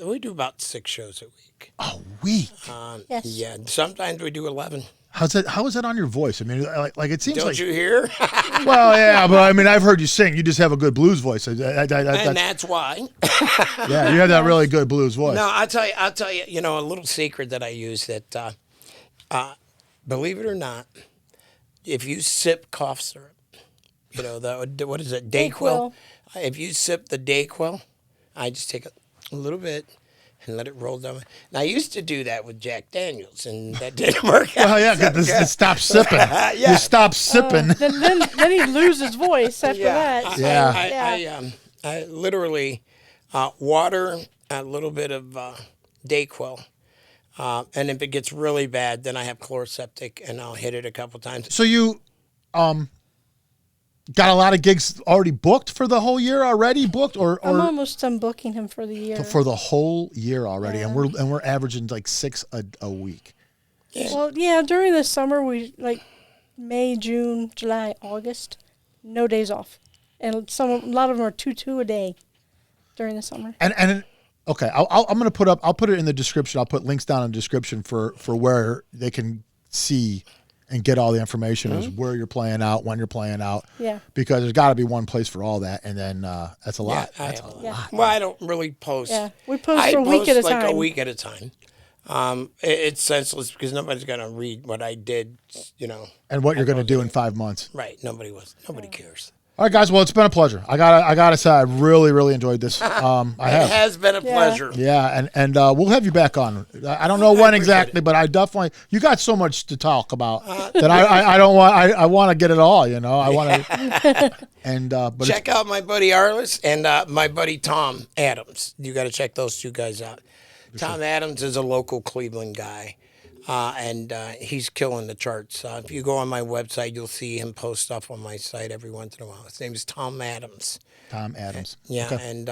[SPEAKER 2] We do about 6 shows a week.
[SPEAKER 4] A week.
[SPEAKER 3] Yes.
[SPEAKER 2] Yeah. Sometimes we do 11.
[SPEAKER 4] How is that on your voice? I mean, like it seems
[SPEAKER 2] Don't
[SPEAKER 4] like.
[SPEAKER 2] you hear?
[SPEAKER 4] Well, yeah, but I mean, I've heard you sing. You just have a good blues voice.
[SPEAKER 2] And that's why.
[SPEAKER 4] Yeah, you have that really good blues voice.
[SPEAKER 2] No, I'll tell you, you know, a little secret that I use that, believe it or not, if you sip cough syrup, you know, what is it, Dayquil? If you sip the Dayquil, I just take a little bit and let it roll down. And I used to do that with Jack Daniels, and that didn't work out.
[SPEAKER 4] Well, yeah, because stop sipping.
[SPEAKER 2] Yeah.
[SPEAKER 4] You stop sipping.
[SPEAKER 3] Then he'd lose his voice after that.
[SPEAKER 4] Yeah.
[SPEAKER 2] I literally water, a little bit of Dayquil. And if it gets really bad, then I have chloroseptic, and I'll hit it a couple times.
[SPEAKER 4] So you got a lot of gigs already booked for the whole year already booked, or
[SPEAKER 3] I'm almost done booking him for the year.
[SPEAKER 4] for the whole year already,
[SPEAKER 3] Yeah.
[SPEAKER 4] and we're averaging like 6 a week.
[SPEAKER 3] Well, yeah, during the summer, we like May, June, July, August, no days off. And a lot of them are 2 a day during the summer.
[SPEAKER 4] And okay, I'm gonna I'll put it in the description. I'll put links down in the description for where they can see and get all the information as where you're playing out, when you're playing out.
[SPEAKER 3] Yeah.
[SPEAKER 4] Because there's got to be one place for all that, and then that's a lot. That's a lot.
[SPEAKER 2] Well, I don't really post.
[SPEAKER 3] Yeah, we post a week at a
[SPEAKER 2] like
[SPEAKER 3] time.
[SPEAKER 2] a week at a time. It's senseless because nobody's gonna read what I did, you know.
[SPEAKER 4] And what you're gonna do in 5 months.
[SPEAKER 2] Right? Nobody cares.
[SPEAKER 4] All right, guys. Well, it's been a pleasure. I gotta say, I really, really enjoyed this. I have.
[SPEAKER 2] It has been a pleasure.
[SPEAKER 4] Yeah, and we'll have you back on. I don't know when exactly, but I definitely. You got so much to talk about that I don't want. I want to get it all. You know, I want to. And but
[SPEAKER 2] check out my buddy Arliss and my buddy Tom Adams. You got to check those two guys out. Tom Adams is a local Cleveland guy. And he's killing the charts. If you go on my website, you'll see him post stuff on my site every once in a while. His name is Tom Adams.
[SPEAKER 4] Tom Adams.
[SPEAKER 2] Yeah,
[SPEAKER 4] Okay.
[SPEAKER 2] and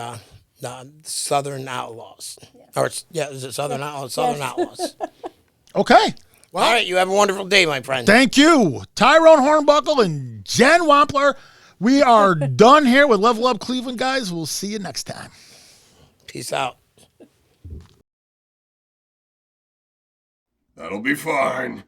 [SPEAKER 2] Southern Outlaws. Or is it Southern Outlaws? Southern Outlaws.
[SPEAKER 4] Okay.
[SPEAKER 2] Well, all right, you have a wonderful day, my friend.
[SPEAKER 4] Thank you, Tyrone Hornbuckle and Jen Wampler. We are done here with Level Up Cleveland, guys. We'll see you next time.
[SPEAKER 2] Peace out.
[SPEAKER 6] That'll be fine.